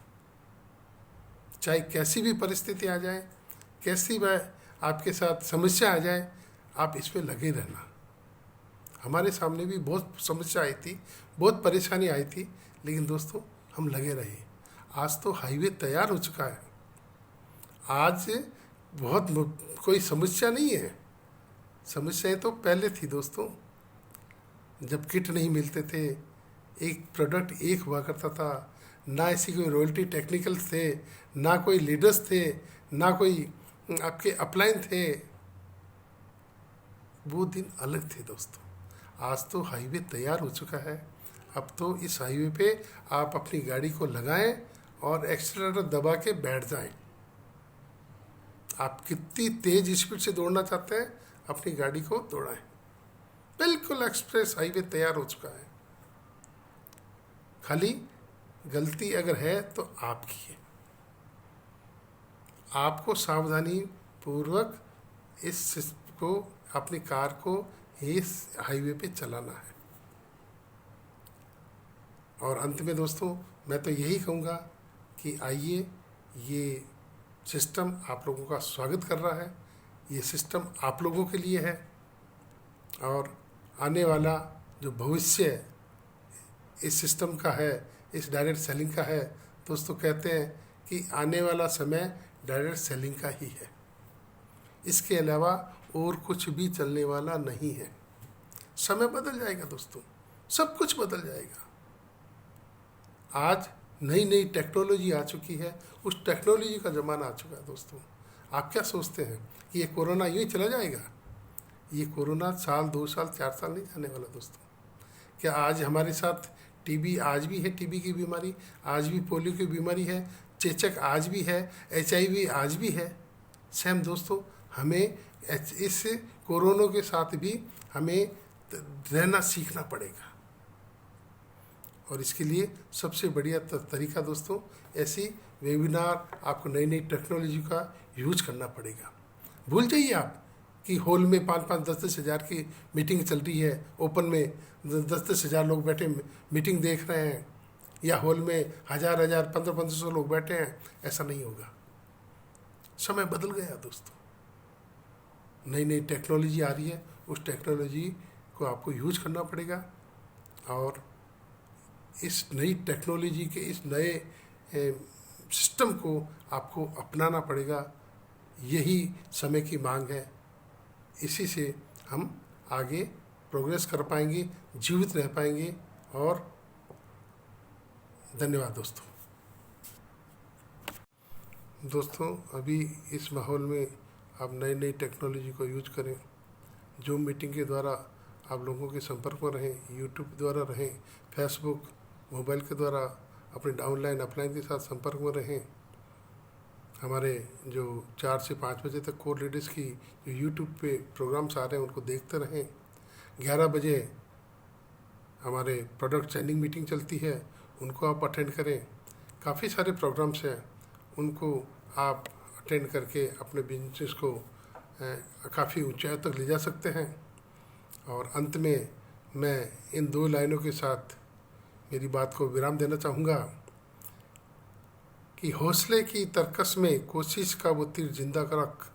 S1: चाहे कैसी भी परिस्थिति आ जाए, कैसी भी आपके साथ समस्या आ जाए, आप इसमें लगे रहना। हमारे सामने भी बहुत समस्या आई थी, बहुत परेशानी आई थी, लेकिन दोस्तों हम लगे रहे। आज तो हाईवे तैयार हो चुका है। आज बहुत कोई समस्या नहीं है। समस्याएं तो पहले थी दोस्तों, जब किट नहीं मिलते थे, एक प्रोडक्ट एक हुआ करता था, ना ऐसी कोई रॉयल्टी टेक्निकल थे, ना कोई लीडर्स थे, ना कोई आपके अपलाइन थे। वो दिन अलग थे दोस्तों। आज तो हाईवे तैयार हो चुका है। अब तो इस हाईवे पे आप अपनी गाड़ी को लगाएं और एक्सीलरेटर दबा के बैठ जाएं। आप कितनी तेज स्पीड से दौड़ना चाहते हैं, अपनी गाड़ी को दौड़ाएं। बिल्कुल एक्सप्रेस हाईवे तैयार हो चुका है। खाली गलती अगर है तो आपकी है। आपको सावधानी पूर्वक को अपनी कार को इस हाईवे पे चलाना है। और अंत में दोस्तों मैं तो यही कहूँगा कि आइए, ये सिस्टम आप लोगों का स्वागत कर रहा है। ये सिस्टम आप लोगों के लिए है और आने वाला जो भविष्य इस सिस्टम का है, इस डायरेक्ट सेलिंग का है, दोस्तों कहते हैं कि आने वाला समय डायरेक्ट सेलिंग का ही है। इसके अलावा और कुछ भी चलने वाला नहीं है। समय बदल जाएगा दोस्तों, सब कुछ बदल जाएगा। आज नई नई टेक्नोलॉजी आ चुकी है, उस टेक्नोलॉजी का ज़माना आ चुका है दोस्तों। आप क्या सोचते हैं कि ये कोरोना यूँ ही चला जाएगा? ये कोरोना साल 2 साल 4 साल नहीं जाने वाला दोस्तों। क्या आज हमारे साथ टीबी आज भी है, टीबी की बीमारी आज भी, पोलियो की बीमारी है, चेचक आज भी है, HIV आज भी है। सेम दोस्तों, हमें इस कोरोना के साथ भी हमें रहना सीखना पड़ेगा। और इसके लिए सबसे बढ़िया तरीका दोस्तों, ऐसी वेबिनार, आपको नई नई टेक्नोलॉजी का यूज करना पड़ेगा। भूल जाइए आप कि हॉल में 5-5, 10-10 हज़ार की मीटिंग चल रही है, ओपन में 10-10 हज़ार लोग बैठे मीटिंग देख रहे हैं, या हॉल में 1000-1000, 1500 लोग बैठे हैं। ऐसा नहीं होगा। समय बदल गया दोस्तों। नई नई टेक्नोलॉजी आ रही है, उस टेक्नोलॉजी को आपको यूज करना पड़ेगा और इस नई टेक्नोलॉजी के इस नए सिस्टम को आपको अपनाना पड़ेगा। यही समय की मांग है। इसी से हम आगे प्रोग्रेस कर पाएंगे, जीवित रह पाएंगे। और धन्यवाद दोस्तों। दोस्तों, अभी इस माहौल में आप नई नई टेक्नोलॉजी को यूज करें। जूम मीटिंग के द्वारा आप लोगों के संपर्क में रहें, यूट्यूब द्वारा रहें, फेसबुक, मोबाइल के द्वारा अपने डाउनलाइन अपलाइन के साथ संपर्क में रहें। हमारे जो 4 से 5 बजे तक कोर लीडर्स की जो यूट्यूब पे प्रोग्राम्स आ रहे हैं उनको देखते रहें। 11 बजे हमारे प्रोडक्ट चेंजिंग मीटिंग चलती है, उनको आप अटेंड करें। काफ़ी सारे प्रोग्राम्स हैं, उनको आप अटेंड करके अपने बिजनेस को काफ़ी ऊंचाई तक ले जा सकते हैं। और अंत में मैं इन 2 लाइनों के साथ मेरी बात को विराम देना चाहूँगा कि हौसले की तरकस में कोशिश का वो तीर जिंदा रख,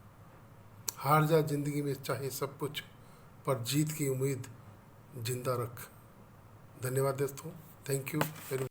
S1: हार जा जिंदगी में चाहे सब कुछ, पर जीत की उम्मीद जिंदा रख। धन्यवाद दोस्तों। Thank you very much.